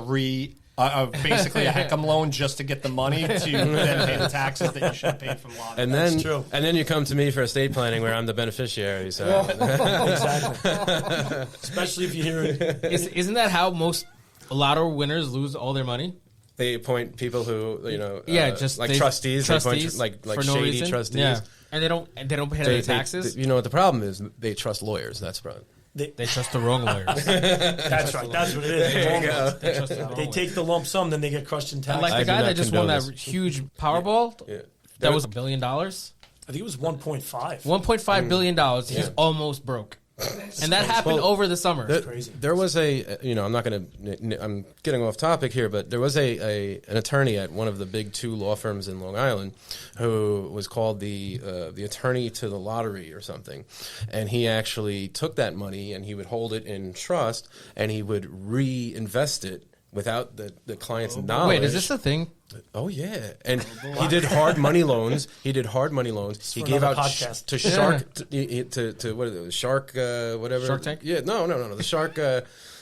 [SPEAKER 3] basically a HECM loan just to get the money to then pay the taxes that you should have paid from Lotto.
[SPEAKER 4] And then you come to me for estate planning where I'm the beneficiary. So
[SPEAKER 5] Exactly. Especially if you hear it.
[SPEAKER 2] Isn't that how most lotto winners lose all their money?
[SPEAKER 4] they appoint people who
[SPEAKER 2] just
[SPEAKER 4] like
[SPEAKER 2] they,
[SPEAKER 4] trustees, they appoint like
[SPEAKER 2] for
[SPEAKER 4] shady
[SPEAKER 2] no reason.
[SPEAKER 4] trustees.
[SPEAKER 2] Yeah. And they don't pay their taxes.
[SPEAKER 4] You know what the problem is? They trust lawyers. That's the problem.
[SPEAKER 2] They trust the wrong lawyers.
[SPEAKER 5] That's right. That's what it is.
[SPEAKER 4] There you go.
[SPEAKER 2] They trust the wrong
[SPEAKER 5] They take the lump sum, then they get crushed in tax.
[SPEAKER 2] like the guy that just won that huge Powerball.
[SPEAKER 4] Yeah.
[SPEAKER 2] That was $1 billion.
[SPEAKER 5] I think it was 1.5.
[SPEAKER 2] $1.5 billion. He's almost broke. And that happened over the summer.
[SPEAKER 5] Crazy.
[SPEAKER 4] There was I'm not going to, I'm getting off topic here, but there was an attorney at one of the big two law firms in Long Island who was called the attorney to the lottery or something. And he actually took that money and he would hold it in trust and he would reinvest it without the client's knowledge.
[SPEAKER 2] Wait, is this a thing?
[SPEAKER 4] Oh yeah, and he did hard money loans. He gave out to Shark to what is it? Shark whatever.
[SPEAKER 2] Shark Tank?
[SPEAKER 4] Yeah, no. The Shark.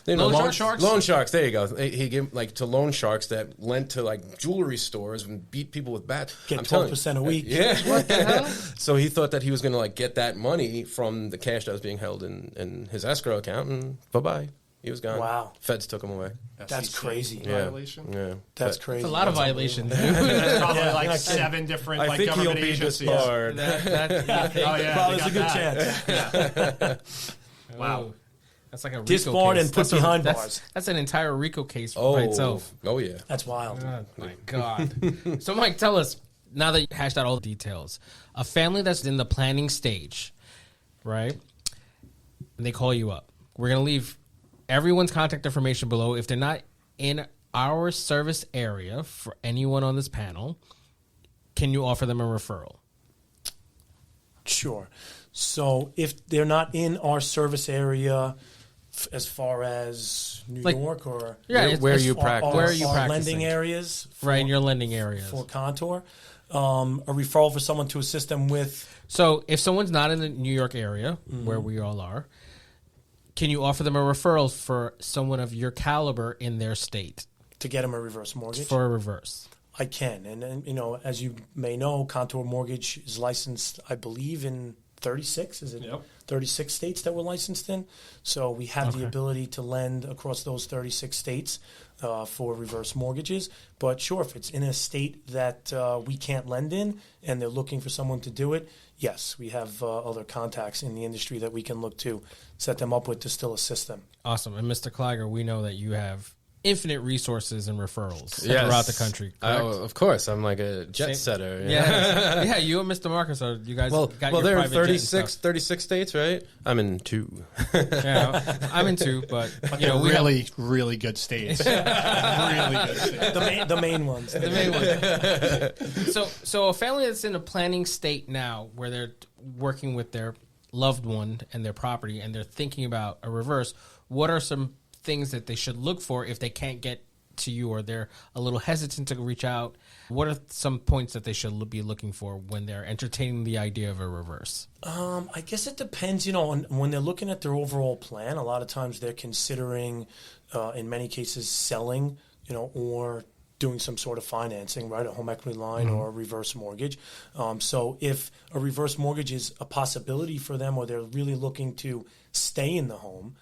[SPEAKER 2] Loan sharks?
[SPEAKER 4] Loan sharks. There you go. He gave to loan sharks that lent to jewelry stores and beat people with bats.
[SPEAKER 5] Get 12% a week.
[SPEAKER 4] Yeah.
[SPEAKER 2] What the hell?
[SPEAKER 4] So he thought that he was going to get that money from the cash that was being held in his escrow account, and bye. He was gone.
[SPEAKER 5] Wow.
[SPEAKER 4] Feds took him away.
[SPEAKER 5] That's crazy.
[SPEAKER 3] Violation.
[SPEAKER 4] Yeah.
[SPEAKER 5] That's crazy.
[SPEAKER 2] It's a lot of violations.
[SPEAKER 3] Probably 7 different
[SPEAKER 4] I think
[SPEAKER 3] government
[SPEAKER 4] he'll be
[SPEAKER 3] agencies.
[SPEAKER 4] disbarred.
[SPEAKER 5] Probably there's a good chance.
[SPEAKER 3] Wow.
[SPEAKER 2] That's like a RICO
[SPEAKER 5] Disbarred
[SPEAKER 2] case.
[SPEAKER 5] and put behind bars.
[SPEAKER 2] That's an entire RICO case by itself.
[SPEAKER 4] Oh yeah.
[SPEAKER 5] That's wild.
[SPEAKER 2] Oh my God. So Mike, tell us, now that you hashed out all the details, a family that's in the planning stage, right? And they call you up. We're going to leave everyone's contact information below. If they're not in our service area for anyone on this panel, can you offer them a referral?
[SPEAKER 5] Sure. So if they're not in our service area, as far as New York or
[SPEAKER 4] where you practice,
[SPEAKER 2] where are you
[SPEAKER 5] our
[SPEAKER 2] practicing?
[SPEAKER 5] lending areas,
[SPEAKER 2] Right, in your lending areas.
[SPEAKER 5] for Contour, a referral for someone to assist them with.
[SPEAKER 2] So if someone's not in the New York area, where we all are, can you offer them a referral for someone of your caliber in their state?
[SPEAKER 5] To get them a reverse mortgage?
[SPEAKER 2] For a reverse.
[SPEAKER 5] I can. And as you may know, Contour Mortgage is licensed, I believe, in 36. Is it?
[SPEAKER 3] Yep.
[SPEAKER 5] 36 states that we're licensed in. So we have the ability to lend across those 36 states for reverse mortgages. But sure, if it's in a state that we can't lend in and they're looking for someone to do it, yes, we have other contacts in the industry that we can look to set them up with to still assist them.
[SPEAKER 2] Awesome. And Mr. Kleiger, we know that you have infinite resources and referrals throughout the country.
[SPEAKER 4] Of course, I'm like a jet setter.
[SPEAKER 2] Yeah, you and Mr. Marcus are, you guys got your
[SPEAKER 4] they're in
[SPEAKER 2] private jet and
[SPEAKER 4] 36 states, right? I'm in 2.
[SPEAKER 2] Yeah, I'm in 2, but
[SPEAKER 3] we really, really good states. Really good states.
[SPEAKER 5] The main ones.
[SPEAKER 2] The main one. So a family that's in a planning state now where they're working with their loved one and their property and they're thinking about a reverse, what are some things that they should look for if they can't get to you or they're a little hesitant to reach out? What are some points that they should be looking for when they're entertaining the idea of a reverse?
[SPEAKER 5] I guess it depends, on when they're looking at their overall plan. A lot of times they're considering, in many cases, selling, or doing some sort of financing, right, a home equity line or a reverse mortgage. So if a reverse mortgage is a possibility for them, or they're really looking to stay in the home,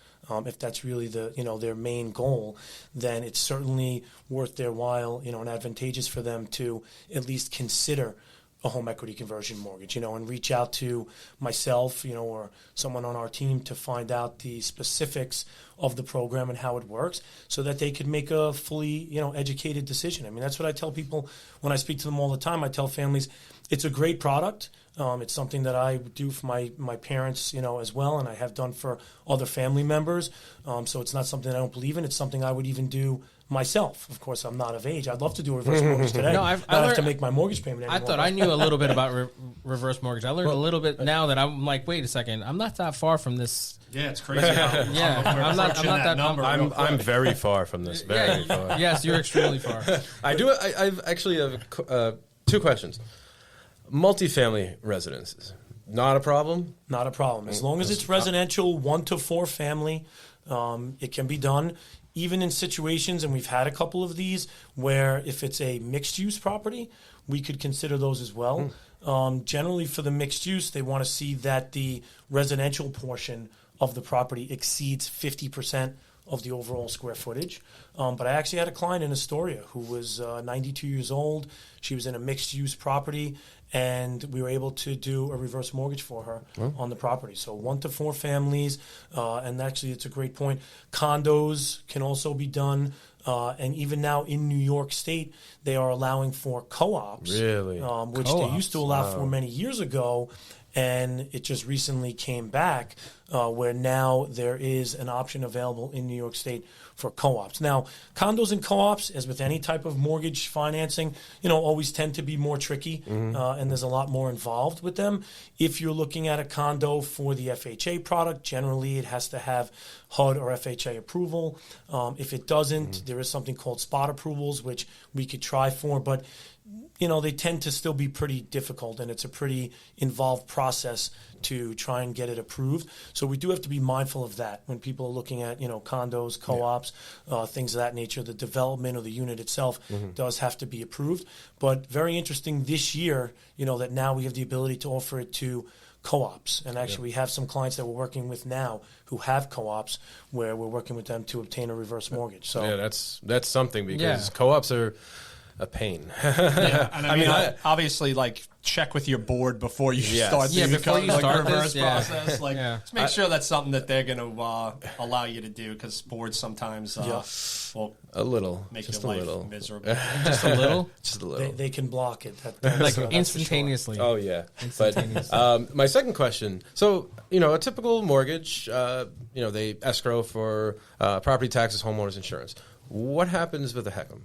[SPEAKER 5] if that's really their main goal, then it's certainly worth their while, and advantageous for them to at least consider a home equity conversion mortgage, and reach out to myself, or someone on our team to find out the specifics of the program and how it works, so that they could make a fully, educated decision. I mean, that's what I tell people when I speak to them all the time. I tell families, it's a great product. It's something that I do for my parents, as well, and I have done for other family members. So it's not something I don't believe in. It's something I would even do myself. Of course, I'm not of age. I'd love to do a reverse mortgage today.
[SPEAKER 2] No, I
[SPEAKER 5] have to make my mortgage payment anymore.
[SPEAKER 2] I thought I knew a little bit about reverse mortgage. I learned a little bit now that I'm like, wait a second, I'm not that far from this.
[SPEAKER 3] Yeah, it's crazy. I'm
[SPEAKER 2] not that number.
[SPEAKER 4] I'm very far from this. Very far.
[SPEAKER 2] Yes, you're extremely far.
[SPEAKER 4] I've actually have two questions. Multifamily residences, not a problem?
[SPEAKER 5] Not a problem. As long as it's residential, 1 to 4 family, it can be done. Even in situations, and we've had a couple of these, where if it's a mixed-use property, we could consider those as well. Generally, for the mixed use, they want to see that the residential portion of the property exceeds 50% of the overall square footage. But I actually had a client in Astoria who was 92 years old. She was in a mixed-use property, and we were able to do a reverse mortgage for her on the property. So 1 to 4 families, and actually it's a great point. Condos can also be done, and even now in New York State, they are allowing for co-ops,
[SPEAKER 4] really?
[SPEAKER 5] Which they used to allow for many years ago, and it just recently came back, where now there is an option available in New York State for co-ops. Now, condos and co-ops, as with any type of mortgage financing, always tend to be more tricky, and there's a lot more involved with them. If you're looking at a condo for the FHA product, generally it has to have HUD or FHA approval. If it doesn't, there is something called spot approvals, which we could try for, but they tend to still be pretty difficult, and it's a pretty involved process to try and get it approved. So we do have to be mindful of that when people are looking at, condos, co-ops, things of that nature. The development of the unit itself does have to be approved. But very interesting this year, that now we have the ability to offer it to co-ops. And actually we have some clients that we're working with now who have co-ops where we're working with them to obtain a reverse mortgage. So
[SPEAKER 4] yeah, that's something, because co-ops are a pain.
[SPEAKER 3] Yeah, and I mean, obviously, check with your board before you start the reverse process. Just make sure that's something that they're going to allow you to do, because boards sometimes will
[SPEAKER 4] a little,
[SPEAKER 3] make
[SPEAKER 4] just
[SPEAKER 3] your
[SPEAKER 4] a
[SPEAKER 3] life
[SPEAKER 4] little,
[SPEAKER 3] miserable.
[SPEAKER 2] Just a little,
[SPEAKER 5] just a little. They can block it, that's
[SPEAKER 2] instantaneously.
[SPEAKER 4] Oh yeah, but my second question. So a typical mortgage, they escrow for property taxes, homeowners insurance. What happens with a HECM?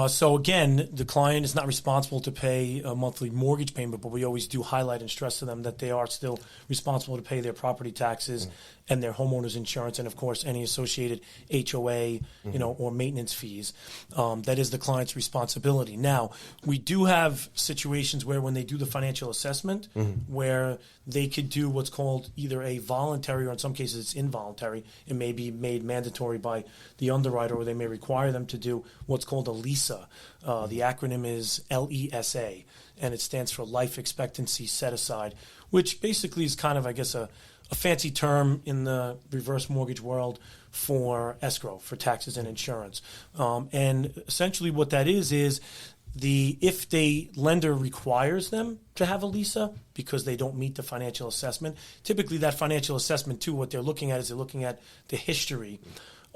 [SPEAKER 5] So again, the client is not responsible to pay a monthly mortgage payment, but we always do highlight and stress to them that they are still responsible to pay their property taxes and their homeowners insurance, and of course any associated HOA, or maintenance fees. That is the client's responsibility. Now, we do have situations where when they do the financial assessment, where they could do what's called either a voluntary, or in some cases it's involuntary. It may be made mandatory by the underwriter, or they may require them to do what's called a LISA. The acronym is LESA, and it stands for Life Expectancy Set Aside, which basically is kind of, I guess, a fancy term in the reverse mortgage world for escrow, for taxes and insurance. And essentially what that is if the lender requires them to have a LISA because they don't meet the financial assessment, typically that financial assessment too, what they're looking at is they're looking at the history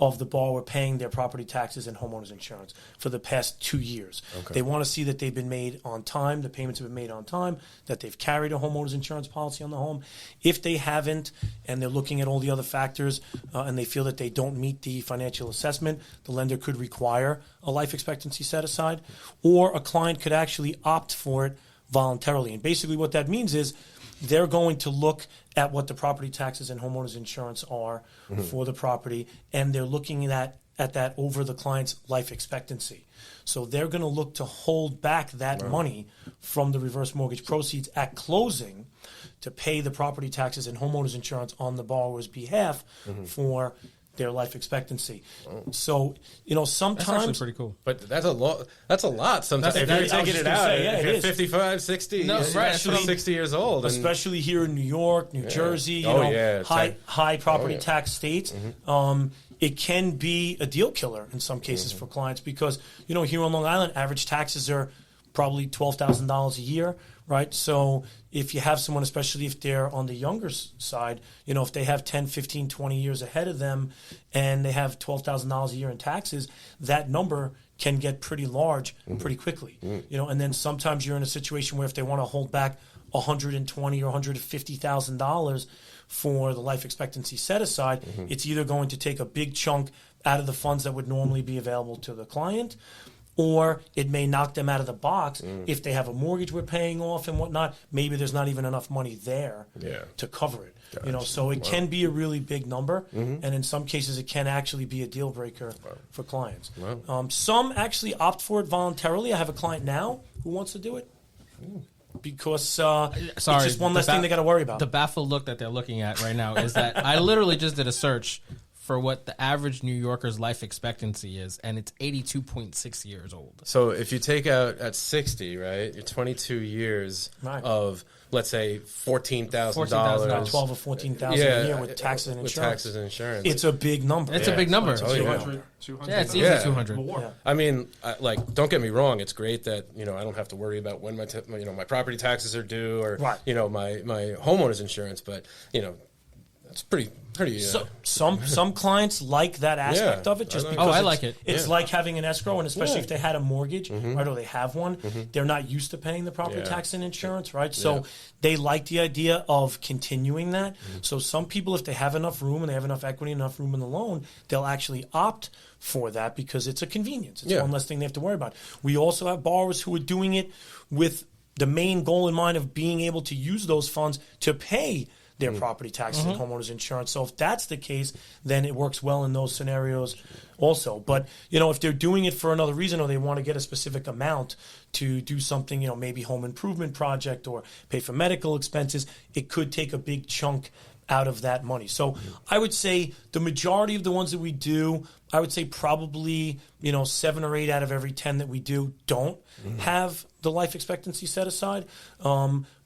[SPEAKER 5] of the borrower paying their property taxes and homeowners insurance for the past 2 years. Okay. They want to see that they've been made on time, the payments have been made on time, that they've carried a homeowners insurance policy on the home. If they haven't, and they're looking at all the other factors, and they feel that they don't meet the financial assessment, the lender could require a life expectancy set aside, or a client could actually opt for it voluntarily. And basically what that means is they're going to look at what the property taxes and homeowners insurance are for the property, and they're looking at that over the client's life expectancy. So they're going to look to hold back that money from the reverse mortgage proceeds at closing to pay the property taxes and homeowners insurance on the borrower's behalf for their life expectancy. So, sometimes...
[SPEAKER 2] That's actually pretty cool.
[SPEAKER 4] But that's a lot. That's a lot. Sometimes if you're taking it out, if you're 55, 60,
[SPEAKER 2] No, right,
[SPEAKER 4] especially 60 years old, and
[SPEAKER 5] especially here in New York, New Jersey, high property tax states, it can be a deal killer in some cases for clients because, here on Long Island, average taxes are probably $12,000 a year, right? So if you have someone, especially if they're on the younger side, if they have 10, 15, 20 years ahead of them and they have $12,000 a year in taxes, that number can get pretty large pretty quickly. And then sometimes you're in a situation where if they want to hold back $120,000 or $150,000 for the life expectancy set aside, it's either going to take a big chunk out of the funds that would normally be available to the client, or it may knock them out of the box if they have a mortgage we're paying off and whatnot. Maybe there's not even enough money there to cover it.
[SPEAKER 4] Gotcha.
[SPEAKER 5] So it can be a really big number, and in some cases it can actually be a deal breaker for clients. Some actually opt for it voluntarily. I have a client now who wants to do it because it's just one less thing they got to worry about.
[SPEAKER 2] The baffled look that they're looking at right now is that I literally just did a search for what the average New Yorker's life expectancy is, and it's 82.6 years old.
[SPEAKER 4] So if you take out at 60, right, you're 22 years of, let's say, $14,000.
[SPEAKER 5] 12 or 14,000 a year with taxes and insurance.
[SPEAKER 4] With taxes and insurance.
[SPEAKER 5] It's a big number.
[SPEAKER 2] It's a big number.
[SPEAKER 3] 200.
[SPEAKER 2] Yeah, it's easy 200.
[SPEAKER 3] More.
[SPEAKER 5] Yeah.
[SPEAKER 4] I mean, don't get me wrong. It's great that I don't have to worry about when my property taxes are due or my homeowners insurance. But it's pretty.
[SPEAKER 5] Some clients like that aspect of it just because
[SPEAKER 2] I like it.
[SPEAKER 5] It's like having an escrow, and especially if they had a mortgage, right, or they have one, they're not used to paying the property tax and insurance, right? So they like the idea of continuing that. So some people, if they have enough room and they have enough equity, enough room in the loan, they'll actually opt for that because it's a convenience. It's one less thing they have to worry about. We also have borrowers who are doing it with the main goal in mind of being able to use those funds to pay their property taxes and homeowners insurance. So if that's the case, then it works well in those scenarios also. But, if they're doing it for another reason or they want to get a specific amount to do something, maybe home improvement project or pay for medical expenses, it could take a big chunk out of that money. So I would say the majority of the ones that we do, I would say probably, 7 or 8 out of every 10 that we do don't have the life expectancy set aside.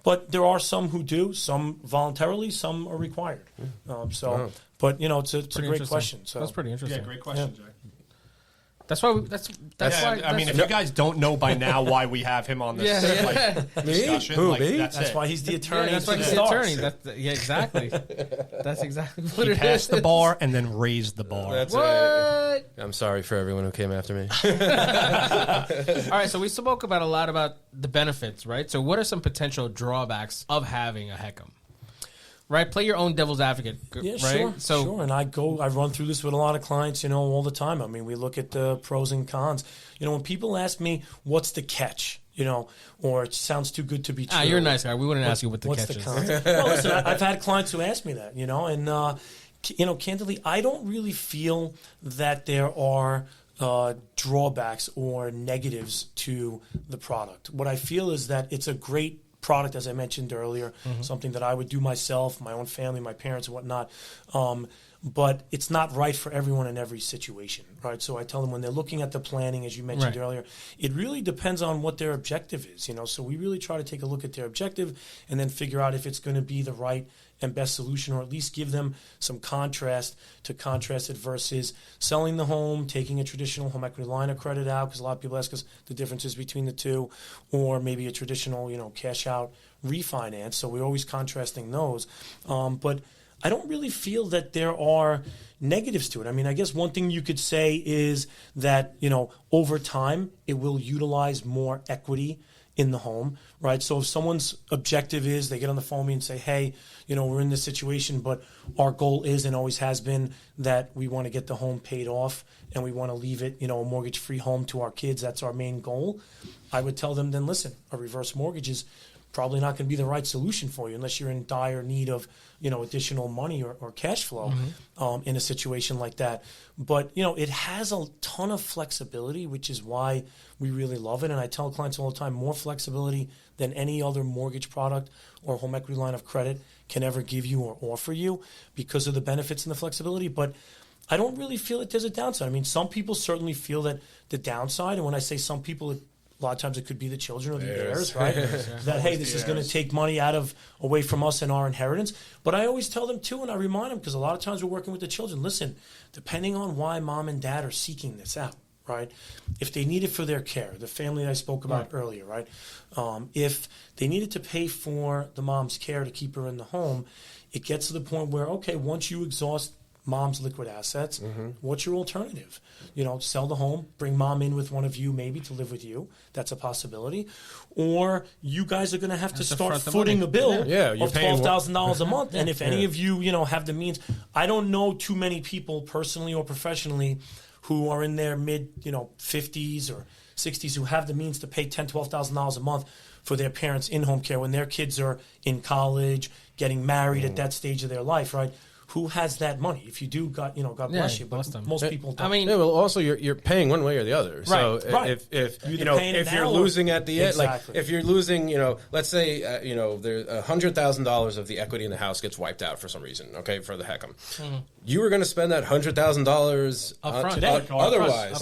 [SPEAKER 5] But there are some who do, some voluntarily, some are required. But it's a great question. So
[SPEAKER 2] that's pretty interesting.
[SPEAKER 3] Yeah, great question, Jack.
[SPEAKER 2] That's why. That's why.
[SPEAKER 3] I mean, if you guys don't know by now why we have him on this discussion,
[SPEAKER 4] Who, me?
[SPEAKER 5] that's why he's the attorney.
[SPEAKER 2] That's why he's the attorney. Exactly. That's exactly what
[SPEAKER 3] he
[SPEAKER 2] it
[SPEAKER 3] passed
[SPEAKER 2] is.
[SPEAKER 3] the bar and then raised the bar.
[SPEAKER 4] That's
[SPEAKER 2] What?
[SPEAKER 4] right. I'm sorry for everyone who came after me.
[SPEAKER 2] All right, so we spoke about a lot about the benefits, right? So what are some potential drawbacks of having a HECM? Right, play your own devil's advocate.
[SPEAKER 5] Yeah,
[SPEAKER 2] right?
[SPEAKER 5] Sure. And I run through this with a lot of clients, all the time. I mean, we look at the pros and cons. When people ask me, what's the catch? Or it sounds too good to be true.
[SPEAKER 2] You're a nice guy. We wouldn't ask you what the
[SPEAKER 5] what's
[SPEAKER 2] catch
[SPEAKER 5] the
[SPEAKER 2] is.
[SPEAKER 5] cons? Well, listen, I've had clients who ask me that, and candidly, I don't really feel that there are drawbacks or negatives to the product. What I feel is that it's a great product, as I mentioned earlier, something that I would do myself, my own family, my parents, and whatnot. But it's not right for everyone in every situation, right? So I tell them when they're looking at the planning, as you mentioned earlier, it really depends on what their objective is, So we really try to take a look at their objective and then figure out if it's going to be the right and best solution, or at least give them some contrast to contrast it versus selling the home, taking a traditional home equity line of credit out, because a lot of people ask us the differences between the two, or maybe a traditional, cash out refinance. So we're always contrasting those. But I don't really feel that there are negatives to it. I mean, I guess one thing you could say is that, over time, it will utilize more equity in the home, right? So if someone's objective is they get on the phone with me and say, hey, we're in this situation, but our goal is and always has been that we want to get the home paid off and we want to leave it, a mortgage-free home to our kids. That's our main goal. I would tell them then, listen, a reverse mortgage is probably not going to be the right solution for you unless you're in dire need of, additional money or cash flow in a situation like that. But, it has a ton of flexibility, which is why we really love it. And I tell clients all the time, more flexibility than any other mortgage product or home equity line of credit can ever give you or offer you because of the benefits and the flexibility. But I don't really feel that there's a downside. I mean, some people certainly feel that the downside, and when I say some people, a lot of times it could be the children or the heirs, right? That, hey, this is going to take money away from us and our inheritance. But I always tell them, too, and I remind them, because a lot of times we're working with the children, listen, depending on why mom and dad are seeking this out, right? If they need it for their care, the family that I spoke about earlier, right? If they needed to pay for the mom's care to keep her in the home, it gets to the point where, okay, once you exhaust mom's liquid assets, what's your alternative? Sell the home, bring mom in with one of you maybe to live with you. That's a possibility. Or you guys are going to have to start footing a bill of $12,000 a month. And if any of you, have the means, I don't know too many people personally or professionally who are in their mid, 50s or 60s who have the means to pay $10,000, $12,000 a month for their parents' in-home care when their kids are in college, getting married at that stage of their life, right? Who has that money? If you do, God bless you. But most people don't.
[SPEAKER 2] I mean,
[SPEAKER 4] also you're paying one way or the other. So if you're losing at the end, like if you're losing, let's say there's $100,000 of the equity in the house gets wiped out for some reason. Okay, for the HECM, you were going to spend that $100,000
[SPEAKER 2] today.
[SPEAKER 4] Otherwise,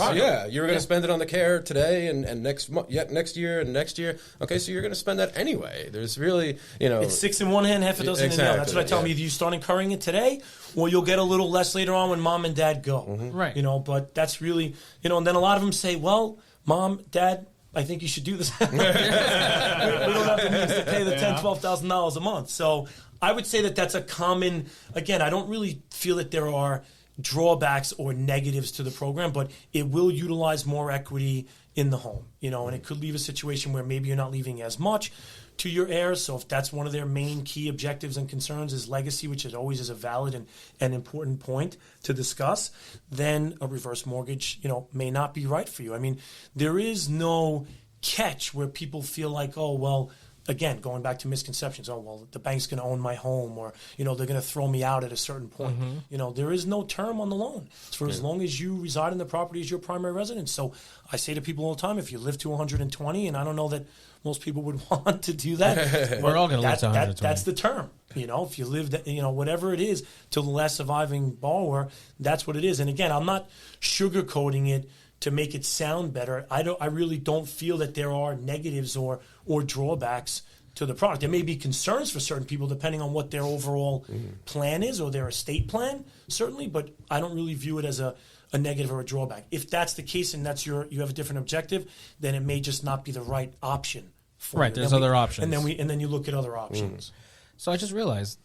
[SPEAKER 4] you were going to spend it on the care today and next year. Okay, so you're going to spend that anyway. There's really
[SPEAKER 5] it's 6 in one hand, half a dozen in the other. That's what I tell them. Either you start incurring it today, or you'll get a little less later on when mom and dad go.
[SPEAKER 2] Right.
[SPEAKER 5] But that's really, and then a lot of them say, well, mom, dad, I think you should do this. we don't have the means to pay the $10,000, $12,000 a month. So I would say that that's a common, again, I don't really feel that there are drawbacks or negatives to the program, but it will utilize more equity in the home, and it could leave a situation where maybe you're not leaving as much to your heirs. So if that's one of their main key objectives and concerns is legacy, which is always a valid and important point to discuss, then a reverse mortgage, may not be right for you. I mean, there is no catch where people feel like, oh, well, again, going back to misconceptions, oh, well, the bank's going to own my home, or, they're going to throw me out at a certain point. There is no term on the loan. It's for as long as you reside in the property as your primary residence. So I say to people all the time, if you live to 120, and I don't know that most people would want to do that.
[SPEAKER 2] We're all going to live to 120.
[SPEAKER 5] That's the term. If you live, whatever it is, to the last surviving borrower, that's what it is. And again, I'm not sugarcoating it to make it sound better. I really don't feel that there are negatives or drawbacks to the product. There may be concerns for certain people depending on what their overall plan is or their estate plan, certainly, but I don't really view it as a negative or a drawback. If that's the case and you have a different objective, then it may just not be the right option for you.
[SPEAKER 2] Right, there's other options.
[SPEAKER 5] And then you look at other options.
[SPEAKER 2] So I just realized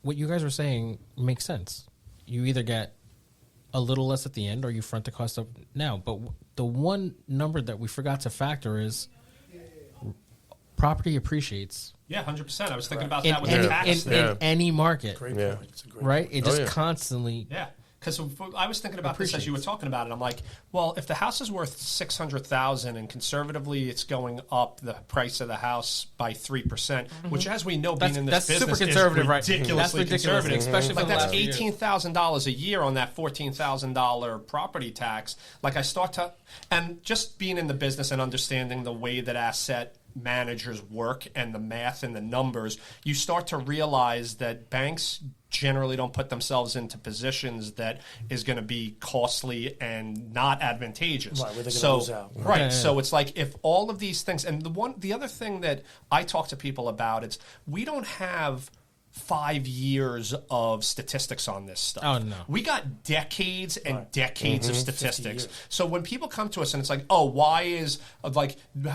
[SPEAKER 2] what you guys were saying makes sense. You either get a little less at the end or you front the cost up now. But the one number that we forgot to factor is property appreciates.
[SPEAKER 3] Yeah, 100%. I was thinking about that with the tax
[SPEAKER 2] in any market.
[SPEAKER 5] Great point. It's a great
[SPEAKER 2] right?
[SPEAKER 5] point.
[SPEAKER 2] It just constantly...
[SPEAKER 3] Yeah. Because I was thinking about this as you were talking about it. I'm like, well, if the house is worth $600,000 and conservatively it's going up the price of the house by 3%, which, as we know, being in this business
[SPEAKER 2] super conservative,
[SPEAKER 3] is ridiculously conservative.
[SPEAKER 2] Especially
[SPEAKER 3] like that's
[SPEAKER 2] $18,000
[SPEAKER 3] a year on that $14,000 property tax. Like I start to, and just being in the business and understanding the way that asset managers work and the math and the numbers, you start to realize that banks generally don't put themselves into positions that is going to be costly and not advantageous.
[SPEAKER 5] Right, where they're going to lose out.
[SPEAKER 3] Right. Yeah. So it's like if all of these things, and the other thing that I talk to people about, it's we don't have 5 years of statistics on this stuff.
[SPEAKER 2] Oh, no.
[SPEAKER 3] We got decades and decades of statistics. So when people come to us and it's like, oh,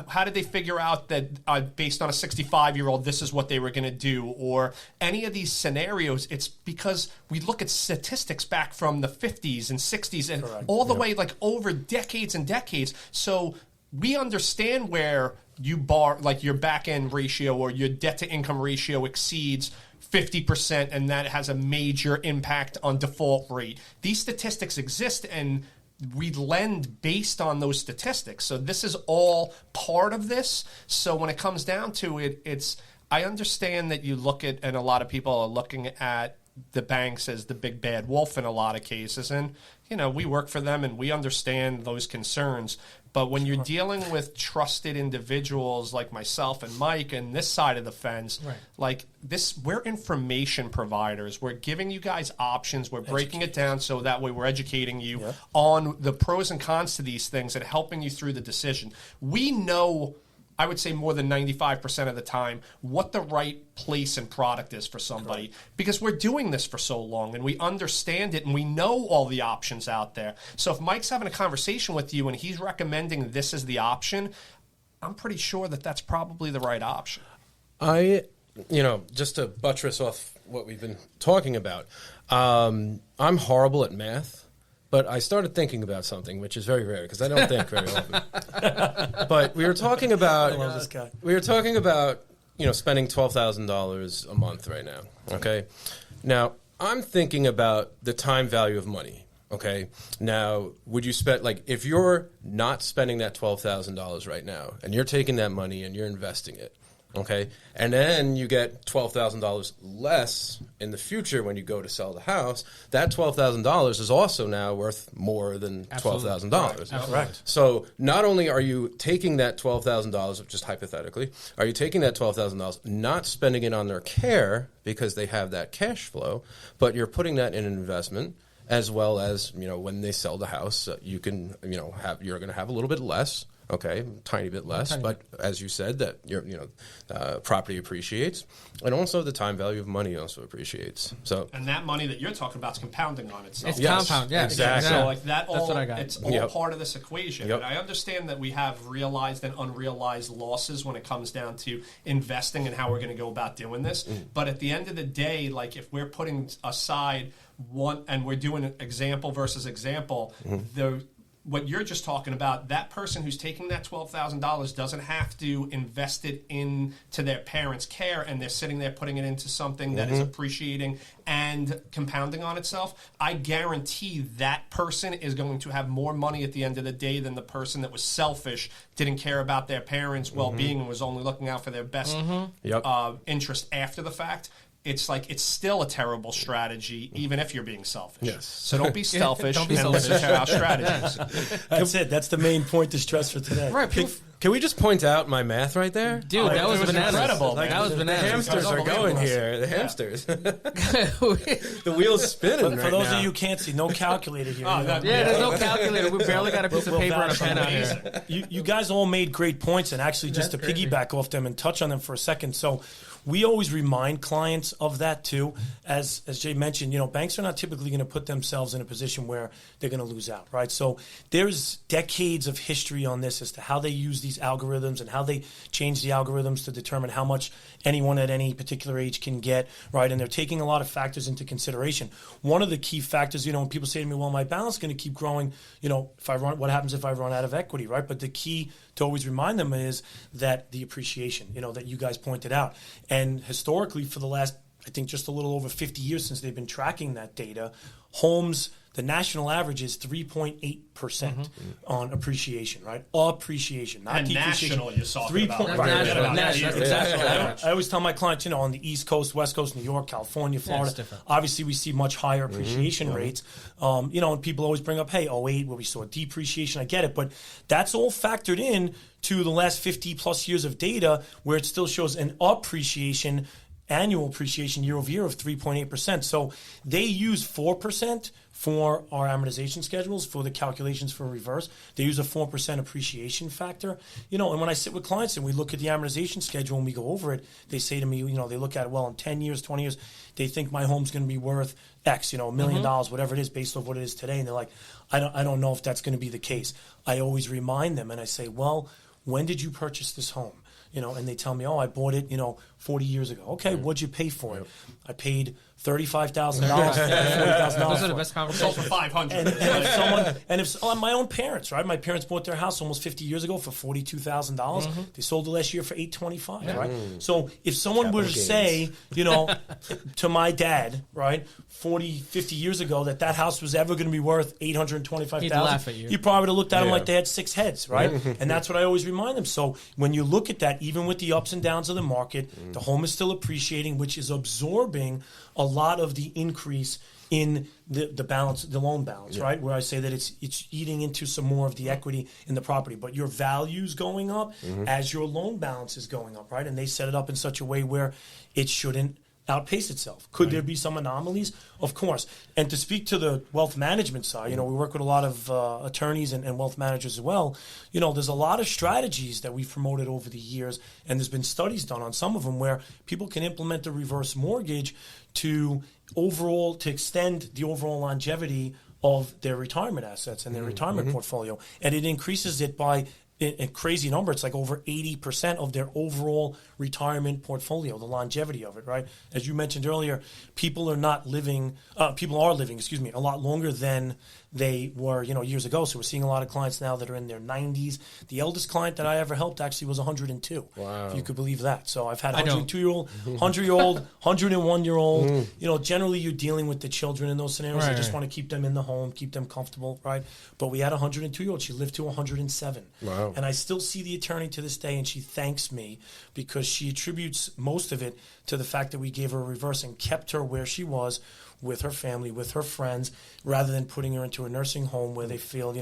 [SPEAKER 3] how did they figure out that based on a 65-year-old, this is what they were going to do? Or any of these scenarios, it's because we look at statistics back from the 50s and 60s and all the way like over decades and decades. So we understand where your back end ratio or your debt to income ratio exceeds 50%, and that has a major impact on default rate. These statistics exist, and we lend based on those statistics. So this is all part of this. So when it comes down to it, I understand that you look at, and a lot of people are looking at the banks as the big bad wolf in a lot of cases, and we work for them and we understand those concerns. But when you're dealing with trusted individuals like myself and Mike and this side of the fence, like this, we're information providers. We're giving you guys options. We're breaking it down so that way we're educating you on the pros and cons to these things and helping you through the decision. We know, I would say more than 95% of the time, what the right place and product is for somebody because we're doing this for so long and we understand it and we know all the options out there. So if Mike's having a conversation with you and he's recommending this as the option, I'm pretty sure that that's probably the right option.
[SPEAKER 4] Just to buttress off what we've been talking about, I'm horrible at math. But I started thinking about something, which is very rare because I don't think very often. But we were talking about spending $12,000 a month right now. Okay, now I'm thinking about the time value of money. Okay, now would you spend if you're not spending that $12,000 right now and you're taking that money and you're investing it? Okay, and then you get $12,000 less in the future when you go to sell the house. That $12,000 is also now worth more than $12,000.
[SPEAKER 5] Correct.
[SPEAKER 4] So not only are you taking that $12,000, just hypothetically, are you taking that $12,000, not spending it on their care because they have that cash flow, but you're putting that in an investment. As well as when they sell the house, you can you're going to have a little bit less. Okay, tiny bit less, but as you said, that property appreciates, and also the time value of money also appreciates. So,
[SPEAKER 3] and that money that you're talking about is compounding on itself.
[SPEAKER 2] It's compound, yeah,
[SPEAKER 4] exactly.
[SPEAKER 3] So that's
[SPEAKER 2] what I got.
[SPEAKER 3] It's all part of this equation.
[SPEAKER 4] Yep.
[SPEAKER 3] And I understand that we have realized and unrealized losses when it comes down to investing and how we're going to go about doing this. But at the end of the day, if we're putting aside one and we're doing an example versus example, what you're just talking about, that person who's taking that $12,000 doesn't have to invest it into their parents' care, and they're sitting there putting it into something that is appreciating and compounding on itself. I guarantee that person is going to have more money at the end of the day than the person that was selfish, didn't care about their parents' well-being, and was only looking out for their best interest after the fact. It's still a terrible strategy, even if you're being selfish.
[SPEAKER 4] Yes.
[SPEAKER 3] So don't be selfish.
[SPEAKER 2] Don't be
[SPEAKER 3] and
[SPEAKER 2] selfish.
[SPEAKER 3] listen to our strategies.
[SPEAKER 5] That's it. That's the main point to stress for today.
[SPEAKER 2] Right.
[SPEAKER 4] Can we just point out my math right there?
[SPEAKER 2] Dude, that was bananas.
[SPEAKER 3] incredible.
[SPEAKER 2] That was
[SPEAKER 4] The
[SPEAKER 2] bananas.
[SPEAKER 4] hamsters are going here. The hamsters. The wheel's spinning
[SPEAKER 5] For
[SPEAKER 4] right
[SPEAKER 5] those
[SPEAKER 4] now.
[SPEAKER 5] of you who can't see, no calculator here.
[SPEAKER 2] Yeah, there's no calculator. We barely got a piece of paper and a pen out here.
[SPEAKER 5] You guys all made great points, and actually just to piggyback off them and touch on them for a second. So we always remind clients of that too. As Jay mentioned, banks are not typically going to put themselves in a position where they're going to lose out, right? So there's decades of history on this as to how they use these algorithms and how they change the algorithms to determine how much anyone at any particular age can get, right? And they're taking a lot of factors into consideration. One of the key factors, when people say to me, well, my balance is going to keep growing, what happens if I run out of equity, right? But the key to always remind them is that the appreciation, that you guys pointed out. And historically, for the last, I think, just a little over 50 years since they've been tracking that data, homes, the national average is 3.8% on appreciation, right? Appreciation, not
[SPEAKER 3] And
[SPEAKER 5] depreciation.
[SPEAKER 3] national, you're talking about.
[SPEAKER 2] National. That's
[SPEAKER 5] I always tell my clients, on the East Coast, West Coast, New York, California, Florida,
[SPEAKER 2] different.
[SPEAKER 5] obviously we see much higher appreciation rates. And people always bring up, hey, 08, where we saw depreciation. I get it, but that's all factored in to the last 50 plus years of data where it still shows an appreciation, annual appreciation year over year of 3.8%. So they use 4% for our amortization schedules, for the calculations for reverse. They use a 4% appreciation factor. And when I sit with clients and we look at the amortization schedule and we go over it, they say to me, they look at it, well, in 10 years, 20 years, they think my home's going to be worth X, $1 million, whatever it is, based on what it is today. And they're like, I don't know if that's going to be the case. I always remind them and I say, well, when did you purchase this home? And they tell me, I bought it, 40 years ago. Okay, what'd you pay for it? I paid $35,000, $40,000.
[SPEAKER 2] Those are the best conversations.
[SPEAKER 3] For $500.
[SPEAKER 5] And if my own parents, right? My parents bought their house almost 50 years ago for $42,000. They sold it last year for $825,000, right? So if someone were to say, to my dad, right, 40, 50 years ago that house was ever going to be worth $825,000,
[SPEAKER 2] He'd laugh at you.
[SPEAKER 5] You probably would have looked at them like they had 6 heads, right? And that's what I always remind them. So when you look at that, even with the ups and downs of the market, The home is still appreciating, which is absorbing a lot of the increase in the balance, the loan balance, right? Where I say that it's eating into some more of the equity in the property, but your value's going up as your loan balance is going up, right? And they set it up in such a way where it shouldn't outpace itself. Could there be some anomalies? Of course. And to speak to the wealth management side, we work with a lot of attorneys and wealth managers as well. There's a lot of strategies that we've promoted over the years, and there's been studies done on some of them where people can implement a reverse mortgage to extend the overall longevity of their retirement assets and their retirement portfolio. And it increases it by a crazy number. It's like over 80% of their overall retirement portfolio, the longevity of it, right? As you mentioned earlier, people are living a lot longer than they were, years ago. So we're seeing a lot of clients now that are in their 90s. The eldest client that I ever helped actually was 102. Wow. If you could believe that. So I've had 102-year-old, 100-year-old, 101-year-old. Generally you're dealing with the children in those scenarios. Right. You just want to keep them in the home, keep them comfortable, right? But we had a 102-year-old. She lived to 107. Wow. And I still see the attorney to this day, and she thanks me because she attributes most of it to the fact that we gave her a reverse and kept her where she was with her family, with her friends, rather than putting her into a nursing home where they feel,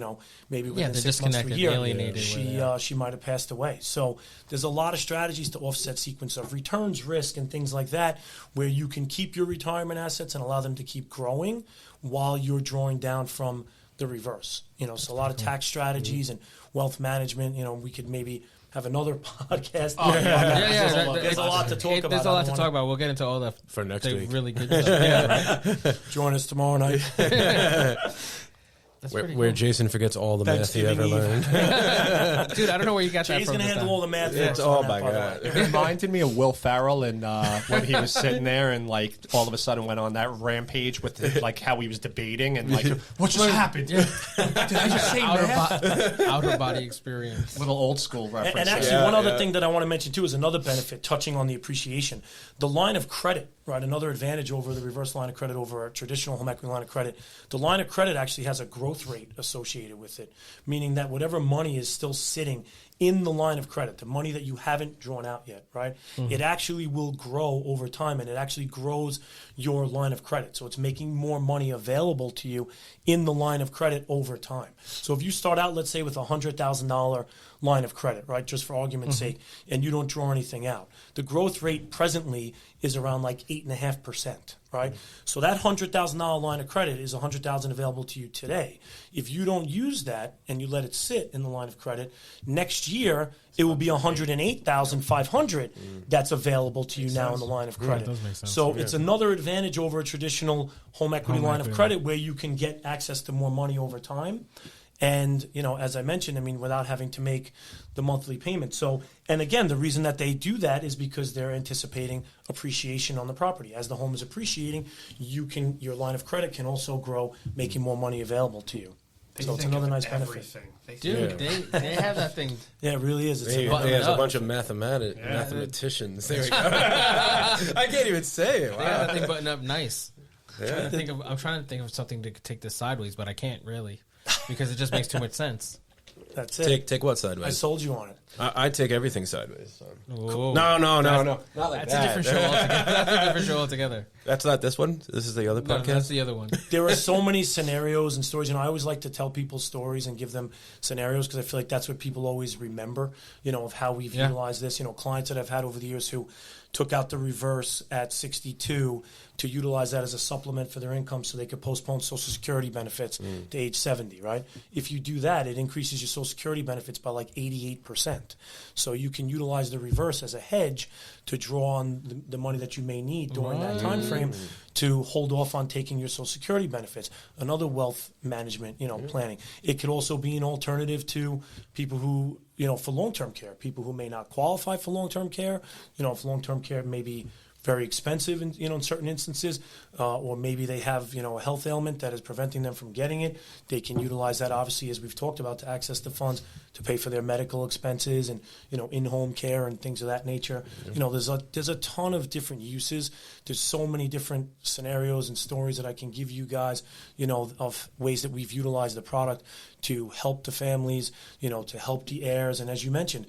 [SPEAKER 5] maybe within 6 months to a year, she might have passed away. So there's a lot of strategies to offset sequence of returns, risk, and things like that, where you can keep your retirement assets and allow them to keep growing while you're drawing down from the reverse. So a lot of tax strategies and wealth management. We could maybe have another podcast. There's a lot to talk about.
[SPEAKER 2] There's a lot to talk about. We'll get into all that
[SPEAKER 4] for next week.
[SPEAKER 2] Really good stuff.
[SPEAKER 5] Right? Join us tomorrow night.
[SPEAKER 4] Where Jason forgets all the math he ever learned.
[SPEAKER 2] Dude, I don't know where you got that from.
[SPEAKER 5] He's going to handle all the math.
[SPEAKER 4] It's all by God.
[SPEAKER 3] It reminded me of Will Ferrell and when he was sitting there and all of a sudden went on that rampage with how he was debating and what just happened? Yeah. Did I just say math?
[SPEAKER 2] Outer body experience.
[SPEAKER 3] Little old school reference.
[SPEAKER 5] And actually, one other thing that I want to mention too is another benefit touching on the appreciation. The line of credit, right? Another advantage over the reverse line of credit over a traditional home equity line of credit. The line of credit actually has a growth rate associated with it, meaning that whatever money is still sitting in the line of credit, the money that you haven't drawn out yet, right? It actually will grow over time, and it actually grows your line of credit. So it's making more money available to you in the line of credit over time. So if you start out, let's say, with a $100,000 line of credit, right, just for argument's sake, and you don't draw anything out, the growth rate presently is around 8.5%, right? So that $100,000 line of credit is $100,000 available to you today. If you don't use that and you let it sit in the line of credit, next year it will be $108,500 that's available to you now in the line of credit.
[SPEAKER 2] That does make sense.
[SPEAKER 5] So it's another advantage over a traditional home equity line of credit where you can get access to more money over time. And, as I mentioned, without having to make the monthly payment. So, and again, the reason that they do that is because they're anticipating appreciation on the property. As the home is appreciating, your line of credit can also grow, making more money available to you. So it's another nice benefit.
[SPEAKER 2] Dude, they have that thing.
[SPEAKER 5] Yeah, it really is.
[SPEAKER 4] There's a bunch of mathematicians. There we go. I can't even say it. Wow.
[SPEAKER 2] They have that thing buttoned up nice. Yeah. I'm trying to think of something to take this sideways, but I can't really. Because it just makes too much sense.
[SPEAKER 5] That's it.
[SPEAKER 4] Take what sideways?
[SPEAKER 5] I sold you on it.
[SPEAKER 4] I take everything sideways. So.
[SPEAKER 2] No.
[SPEAKER 4] Not like
[SPEAKER 2] that's a different show altogether. That's a different show altogether.
[SPEAKER 4] That's not this one? This is the other podcast?
[SPEAKER 2] No, that's the other one.
[SPEAKER 5] There are so many scenarios and stories. I always like to tell people stories and give them scenarios because I feel like that's what people always remember, of how we've utilized this. Clients that I've had over the years who took out the reverse at 62 to utilize that as a supplement for their income so they could postpone Social Security benefits to age 70, right? If you do that, it increases your Social Security benefits by 88%. So you can utilize the reverse as a hedge to draw on the money that you may need during that time frame to hold off on taking your Social Security benefits. Another wealth management, planning. It could also be an alternative to people who, for long-term care, people who may not qualify for long-term care, if long-term care may be very expensive in certain instances, or maybe they have a health ailment that is preventing them from getting it. They can utilize that, obviously, as we've talked about, to access the funds to pay for their medical expenses and in-home care and things of that nature. There's a ton of different uses. There's so many different scenarios and stories that I can give you guys, of ways that we've utilized the product to help the families, to help the heirs, and as you mentioned,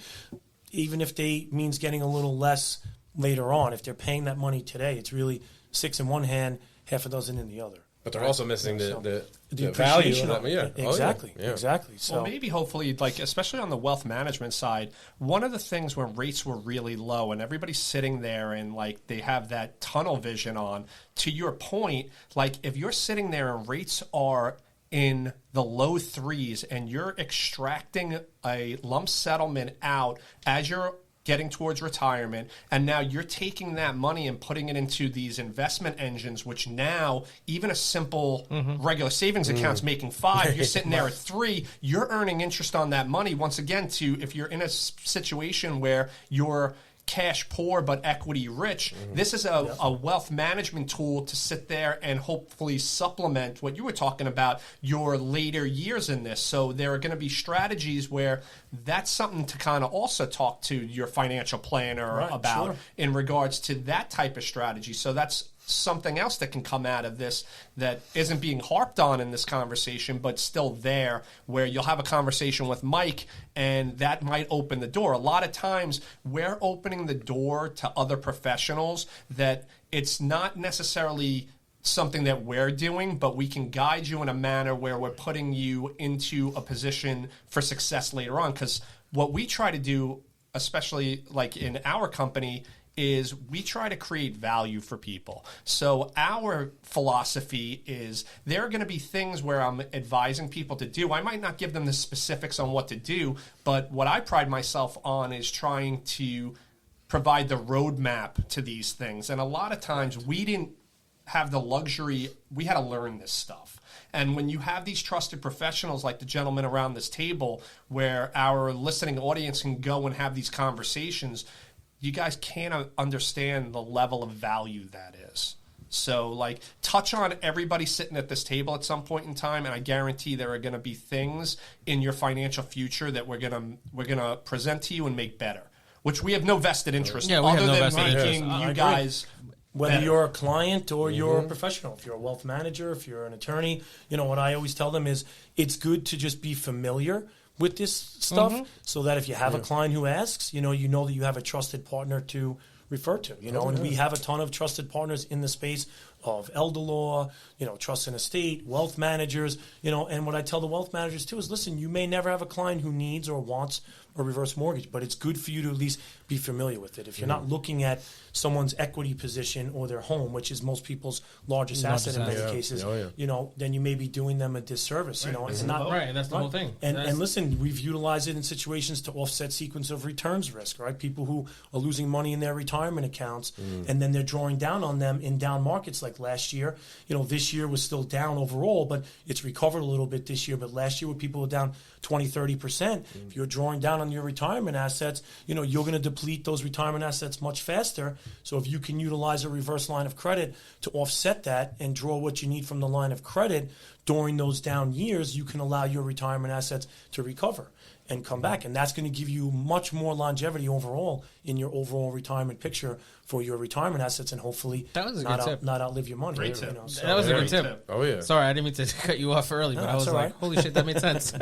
[SPEAKER 5] even if they means getting a little less later on. If they're paying that money today, it's really 6 in one hand, half a dozen in the other.
[SPEAKER 4] But they're also missing the value
[SPEAKER 5] appreciation
[SPEAKER 4] of that. Yeah.
[SPEAKER 5] Exactly.
[SPEAKER 4] Oh, yeah.
[SPEAKER 5] Exactly. So
[SPEAKER 3] Well, maybe hopefully, like especially on the wealth management side, one of the things when rates were really low and everybody's sitting there and like they have that tunnel vision on, to your point, like if you're sitting there and rates are in the low threes and you're extracting a lump settlement out as you're getting towards retirement, and now you're taking that money and putting it into these investment engines, which now even a simple regular savings account's making 5, you're sitting there at 3, you're earning interest on that money. Once again, to if you're in a situation where you're cash poor but equity rich, this is a wealth management tool to sit there and hopefully supplement what you were talking about, your later years in this. So there are going to be strategies where that's something to kind of also talk to your financial planner about in regards to that type of strategy. So that's something else that can come out of this that isn't being harped on in this conversation, but still there, where you'll have a conversation with Mike and that might open the door. A lot of times we're opening the door to other professionals that it's not necessarily something that we're doing, but we can guide you in a manner where we're putting you into a position for success later on. Because what we try to do, especially like in our company, is we try to create value for people. So our philosophy is there are going to be things where I'm advising people to do. I might not give them the specifics on what to do, but what I pride myself on is trying to provide the roadmap to these things. And a lot of times we didn't have the luxury, we had to learn this stuff. And when you have these trusted professionals like the gentleman around this table, where our listening audience can go and have these conversations, you guys can't understand the level of value that is. So, like, touch on everybody sitting at this table at some point in time, and I guarantee there are going to be things in your financial future that we're gonna present to you and make better, which we have no vested interest other than making you guys.
[SPEAKER 5] Whether
[SPEAKER 3] better.
[SPEAKER 5] you're a client or you're a professional, if you're a wealth manager, if you're an attorney, what I always tell them is it's good to just be familiar with this stuff, so that if you have a client who asks, you know that you have a trusted partner to refer to, and we have a ton of trusted partners in the space of elder law, trust and estate, wealth managers, and what I tell the wealth managers too is, listen, you may never have a client who needs or wants a reverse mortgage, but it's good for you to at least be familiar with it. If you're not looking at someone's equity position or their home, which is most people's largest asset in many cases, then you may be doing them a disservice. It's not
[SPEAKER 2] right, and that's the whole thing.
[SPEAKER 5] And listen, we've utilized it in situations to offset sequence of returns risk, right? People who are losing money in their retirement accounts, and then they're drawing down on them in down markets like last year. This year was still down overall, but it's recovered a little bit this year. But last year, when people were down 20-30%, if you're drawing down on your retirement assets, you're going to deplete those retirement assets much faster. So if you can utilize a reverse line of credit to offset that and draw what you need from the line of credit during those down years, you can allow your retirement assets to recover and come back. And that's going to give you much more longevity overall in your overall retirement picture for your retirement assets, and hopefully
[SPEAKER 2] that was a good tip.
[SPEAKER 5] Not outlive your money.
[SPEAKER 3] Great tip.
[SPEAKER 2] That was a good tip.
[SPEAKER 4] Oh, yeah.
[SPEAKER 2] Sorry, I didn't mean to cut you off early, but I was like, holy shit, that made sense.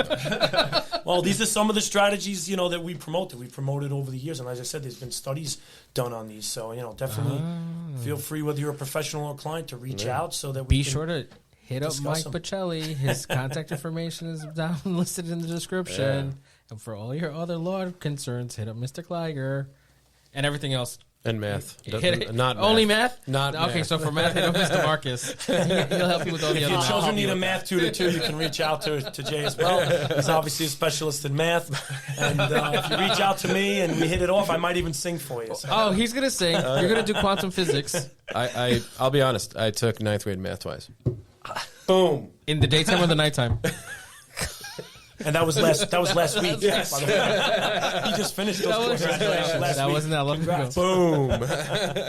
[SPEAKER 5] Well, these are some of the strategies, that we promote, that we've promoted over the years. And as I said, there's been studies done on these. So, definitely feel free, whether you're a professional or client, to reach out so that we
[SPEAKER 2] Be
[SPEAKER 5] can
[SPEAKER 2] sure to hit up Mike Bocelli. His contact information is down listed in the description. Yeah. And for all your other law concerns, hit up Mr. Kleiger and everything else.
[SPEAKER 4] And math.
[SPEAKER 2] Not only math?
[SPEAKER 4] Not
[SPEAKER 2] okay,
[SPEAKER 4] math.
[SPEAKER 2] So for math, hit up Mr. Marcus. He'll help you with all the
[SPEAKER 5] If
[SPEAKER 2] other
[SPEAKER 5] your
[SPEAKER 2] math.
[SPEAKER 5] children need a math tutor too, you can reach out to Jay as well. He's obviously a specialist in math. And if you reach out to me and we hit it off, I might even sing for you. So.
[SPEAKER 2] Oh, he's going to sing. You're going to do quantum physics.
[SPEAKER 4] I'll be honest. I took 9th grade math twice. Boom.
[SPEAKER 2] In the daytime or the nighttime?
[SPEAKER 5] And that was last week. Yes. By the way. He just finished those courses last
[SPEAKER 2] that
[SPEAKER 5] week.
[SPEAKER 2] wasn't that long ago.
[SPEAKER 4] Boom.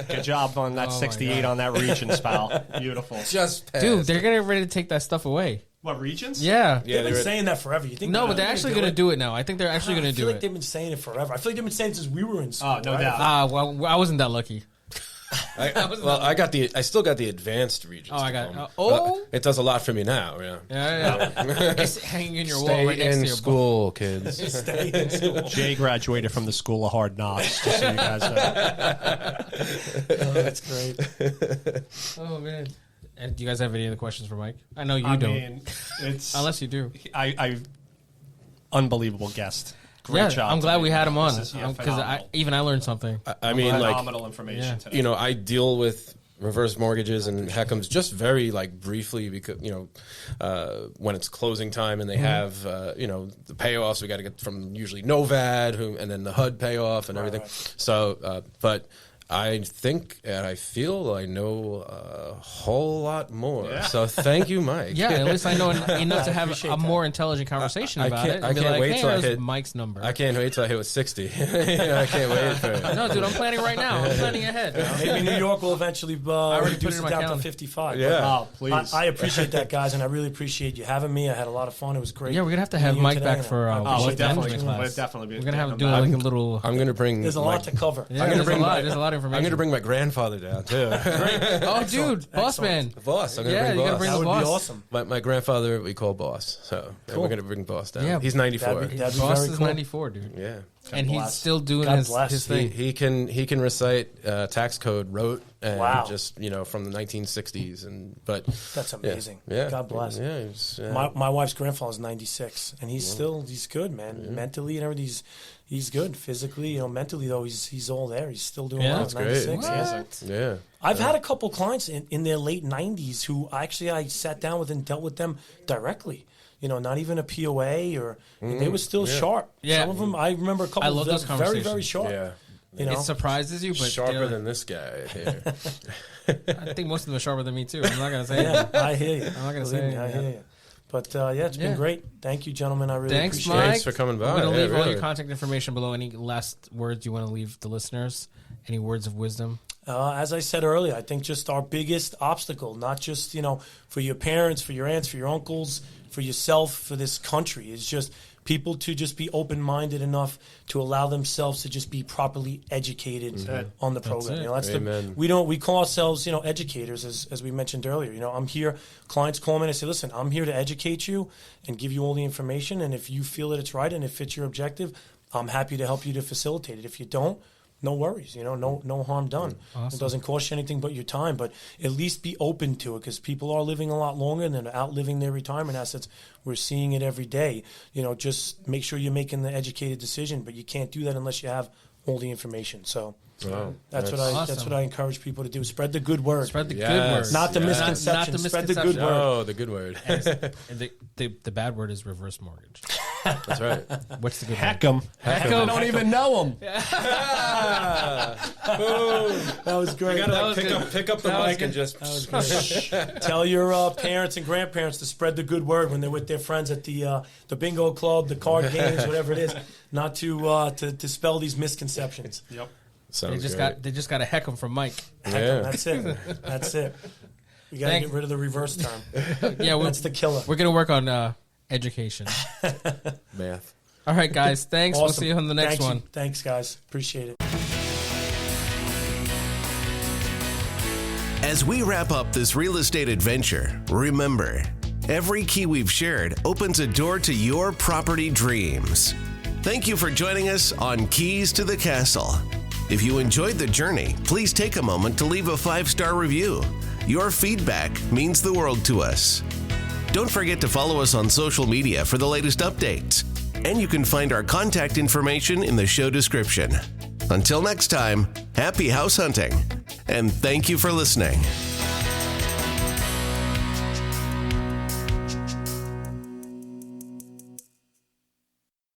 [SPEAKER 3] Good job on that 68 on that Regents, pal. Beautiful.
[SPEAKER 4] Just passed.
[SPEAKER 2] Dude, they're getting ready to take that stuff away.
[SPEAKER 3] What, Regents?
[SPEAKER 2] Yeah.
[SPEAKER 5] They've been saying that forever. You think?
[SPEAKER 2] No, but they're actually going to do it now. I think they're actually going to do
[SPEAKER 5] I feel like
[SPEAKER 2] it.
[SPEAKER 5] they've been saying it forever. I feel like they've been saying it since we were in school.
[SPEAKER 3] Oh, no
[SPEAKER 5] right?
[SPEAKER 3] doubt.
[SPEAKER 2] Well, I wasn't that lucky.
[SPEAKER 4] I still got the advanced Regents.
[SPEAKER 2] Oh, I got.
[SPEAKER 4] diploma. It does a lot for me now. Yeah.
[SPEAKER 2] Yeah. It's hanging in your wall
[SPEAKER 4] Stay
[SPEAKER 2] right next
[SPEAKER 4] in
[SPEAKER 2] to your
[SPEAKER 4] school, kids.
[SPEAKER 5] Stay in school.
[SPEAKER 3] Jay graduated from the School of Hard Knocks, just so you guys know.
[SPEAKER 5] Oh, that's great.
[SPEAKER 2] Oh man. And do you guys have any other questions for Mike? I know you
[SPEAKER 3] I
[SPEAKER 2] don't.
[SPEAKER 3] mean, it's
[SPEAKER 2] Unless you do.
[SPEAKER 3] I unbelievable guest. Great
[SPEAKER 2] Yeah,
[SPEAKER 3] job.
[SPEAKER 2] I'm glad
[SPEAKER 3] today.
[SPEAKER 2] we had him on
[SPEAKER 3] This is,
[SPEAKER 2] because I learned something.
[SPEAKER 4] I mean,
[SPEAKER 3] phenomenal
[SPEAKER 4] like,
[SPEAKER 3] information today.
[SPEAKER 4] you know, I deal with reverse mortgages and HECMs just very like briefly because when it's closing time and they have the payoffs we got to get from usually NOVAD and then the HUD payoff and everything.
[SPEAKER 5] Right.
[SPEAKER 4] So, but I think and I feel I know a whole lot more.
[SPEAKER 3] Yeah.
[SPEAKER 4] So thank you, Mike.
[SPEAKER 2] Yeah, at least I know enough to have
[SPEAKER 5] appreciate
[SPEAKER 2] a
[SPEAKER 5] that.
[SPEAKER 2] more intelligent conversation
[SPEAKER 4] I
[SPEAKER 2] about
[SPEAKER 4] can't-
[SPEAKER 2] it.
[SPEAKER 4] I
[SPEAKER 2] And be
[SPEAKER 4] can't
[SPEAKER 2] like,
[SPEAKER 4] wait
[SPEAKER 2] hey,
[SPEAKER 4] till I
[SPEAKER 2] here's
[SPEAKER 4] hit-
[SPEAKER 2] Mike's number.
[SPEAKER 4] I can't wait till I hit with 60. I can't wait for it.
[SPEAKER 2] No, dude, I'm planning right now. I'm planning ahead.
[SPEAKER 5] Maybe New York will eventually
[SPEAKER 2] already put
[SPEAKER 5] reduce
[SPEAKER 2] it in
[SPEAKER 5] it
[SPEAKER 2] my
[SPEAKER 5] down
[SPEAKER 2] calendar.
[SPEAKER 5] to 55.
[SPEAKER 4] Yeah.
[SPEAKER 3] Oh, please.
[SPEAKER 5] I appreciate that, guys, and I really appreciate you having me. I had a lot of fun. It was great.
[SPEAKER 2] Yeah, we're gonna have to have
[SPEAKER 5] meeting you
[SPEAKER 2] Mike
[SPEAKER 5] today,
[SPEAKER 2] back
[SPEAKER 5] and
[SPEAKER 2] for
[SPEAKER 5] I
[SPEAKER 3] Oh,
[SPEAKER 5] appreciate
[SPEAKER 3] we'll
[SPEAKER 5] the
[SPEAKER 3] definitely,
[SPEAKER 5] opportunity.
[SPEAKER 3] we'll definitely be.
[SPEAKER 2] We're gonna have to
[SPEAKER 3] him
[SPEAKER 2] do
[SPEAKER 3] back.
[SPEAKER 2] like a little.
[SPEAKER 4] I'm gonna bring.
[SPEAKER 5] There's a lot to cover.
[SPEAKER 2] Yeah, there's a lot. There's a lot of information.
[SPEAKER 4] I'm gonna bring my grandfather down too.
[SPEAKER 2] Oh, dude, boss man.
[SPEAKER 4] Boss. I'm gonna
[SPEAKER 2] Yeah,
[SPEAKER 4] bring
[SPEAKER 2] you gotta
[SPEAKER 4] boss.
[SPEAKER 2] bring
[SPEAKER 5] That
[SPEAKER 2] the
[SPEAKER 5] would be
[SPEAKER 2] boss.
[SPEAKER 5] awesome.
[SPEAKER 4] My grandfather we call boss, so
[SPEAKER 5] Cool.
[SPEAKER 4] we're gonna bring boss down.
[SPEAKER 2] Yeah.
[SPEAKER 4] He's 94.
[SPEAKER 5] That'd be
[SPEAKER 2] Boss
[SPEAKER 5] very
[SPEAKER 2] is
[SPEAKER 5] cool.
[SPEAKER 2] 94, dude,
[SPEAKER 4] Yeah,
[SPEAKER 2] and he's
[SPEAKER 5] bless.
[SPEAKER 2] still doing
[SPEAKER 5] God
[SPEAKER 2] his
[SPEAKER 5] bless.
[SPEAKER 2] thing.
[SPEAKER 4] he can recite tax code rote and
[SPEAKER 5] Wow.
[SPEAKER 4] just from the 1960s but
[SPEAKER 5] That's amazing.
[SPEAKER 4] Yeah,
[SPEAKER 5] God bless.
[SPEAKER 4] Yeah, he's,
[SPEAKER 5] My wife's grandfather's 96, and he's good, man. Mentally and everything, he's good. Physically, mentally though, he's all there. He's still doing
[SPEAKER 2] Yeah,
[SPEAKER 5] well.
[SPEAKER 2] that's
[SPEAKER 5] at
[SPEAKER 4] great.
[SPEAKER 5] 96.
[SPEAKER 2] What?
[SPEAKER 4] yeah.
[SPEAKER 5] I've had a couple clients in their late 90s who actually I sat down with and dealt with them directly. Not even a POA and they were still sharp.
[SPEAKER 2] Yeah.
[SPEAKER 5] Some of them, I remember a couple
[SPEAKER 2] I love
[SPEAKER 5] of
[SPEAKER 2] those
[SPEAKER 5] them very, very
[SPEAKER 2] conversations.
[SPEAKER 5] sharp.
[SPEAKER 4] Yeah.
[SPEAKER 2] It surprises you, but
[SPEAKER 4] Sharper
[SPEAKER 2] they're-
[SPEAKER 4] than this guy here.
[SPEAKER 2] I think most of them are sharper than me too. I'm not gonna say
[SPEAKER 5] Yeah,
[SPEAKER 2] it.
[SPEAKER 5] I hear you.
[SPEAKER 2] I'm not gonna
[SPEAKER 5] Believe
[SPEAKER 2] say
[SPEAKER 5] me,
[SPEAKER 2] it,
[SPEAKER 5] I
[SPEAKER 2] yeah.
[SPEAKER 5] hear you. But it's been
[SPEAKER 2] Yeah.
[SPEAKER 5] great. Thank you, gentlemen. I really
[SPEAKER 2] Thanks,
[SPEAKER 5] appreciate
[SPEAKER 2] Mike.
[SPEAKER 5] it.
[SPEAKER 4] Thanks for coming by.
[SPEAKER 2] I'm gonna
[SPEAKER 4] Yeah,
[SPEAKER 2] leave all
[SPEAKER 4] really.
[SPEAKER 2] your contact information below. Any last words you want to leave the listeners? Any words of wisdom?
[SPEAKER 5] As I said earlier, I think just our biggest obstacle, not just, for your parents, for your aunts, for your uncles, for yourself, for this country, is just people to just be open-minded enough to allow themselves to just be properly educated on the program.
[SPEAKER 2] it.
[SPEAKER 5] That's
[SPEAKER 4] Amen.
[SPEAKER 5] we call ourselves, educators, as we mentioned earlier. I'm here, clients call me and I say, listen, I'm here to educate you and give you all the information. And if you feel that it's right and it fits your objective, I'm happy to help you to facilitate it. If you don't, no worries, no harm done.
[SPEAKER 2] Awesome.
[SPEAKER 5] It doesn't cost you anything but your time, but at least be open to it because people are living a lot longer and they're outliving their retirement assets. We're seeing it every day. Just make sure you're making the educated decision, but you can't do that unless you have all the information. So
[SPEAKER 4] Wow.
[SPEAKER 5] that's
[SPEAKER 2] Awesome.
[SPEAKER 5] what I encourage people to do. Spread the good word.
[SPEAKER 2] Spread the good
[SPEAKER 4] Yes.
[SPEAKER 2] word,
[SPEAKER 5] Not the
[SPEAKER 4] Yeah.
[SPEAKER 5] misconceptions.
[SPEAKER 2] Not the
[SPEAKER 5] Spread the good
[SPEAKER 2] misconceptions.
[SPEAKER 5] word.
[SPEAKER 4] Oh, the good word.
[SPEAKER 2] And the bad word is reverse mortgage.
[SPEAKER 4] That's right.
[SPEAKER 2] What's the good
[SPEAKER 3] Heck
[SPEAKER 2] word?
[SPEAKER 3] 'em. I don't even know them.
[SPEAKER 5] That was great.
[SPEAKER 4] Pick up the
[SPEAKER 2] That was
[SPEAKER 4] mic
[SPEAKER 2] good.
[SPEAKER 4] and just.
[SPEAKER 5] Tell your parents and grandparents to spread the good word when they're with their friends at the bingo club, the card games, whatever it is, not to dispel these misconceptions.
[SPEAKER 3] Yep.
[SPEAKER 4] Sounds
[SPEAKER 2] They just got a heck 'em from Mike.
[SPEAKER 4] Yeah.
[SPEAKER 5] That's it. That's it. We got to
[SPEAKER 2] Thank-
[SPEAKER 5] get rid of the reverse term.
[SPEAKER 2] Yeah,
[SPEAKER 5] That's the killer.
[SPEAKER 2] we're gonna work on education.
[SPEAKER 4] Math.
[SPEAKER 2] All right, guys. Thanks. We'll
[SPEAKER 5] Awesome.
[SPEAKER 2] see you on the next
[SPEAKER 5] Thank you.
[SPEAKER 2] one.
[SPEAKER 5] Thanks, guys. Appreciate it.
[SPEAKER 1] As we wrap up this real estate adventure, remember, every key we've shared opens a door to your property dreams. Thank you for joining us on Keys to the Castle. If you enjoyed the journey, please take a moment to leave a 5-star review. Your feedback means the world to us. Don't forget to follow us on social media for the latest updates. And you can find our contact information in the show description. Until next time, happy house hunting, and thank you for listening.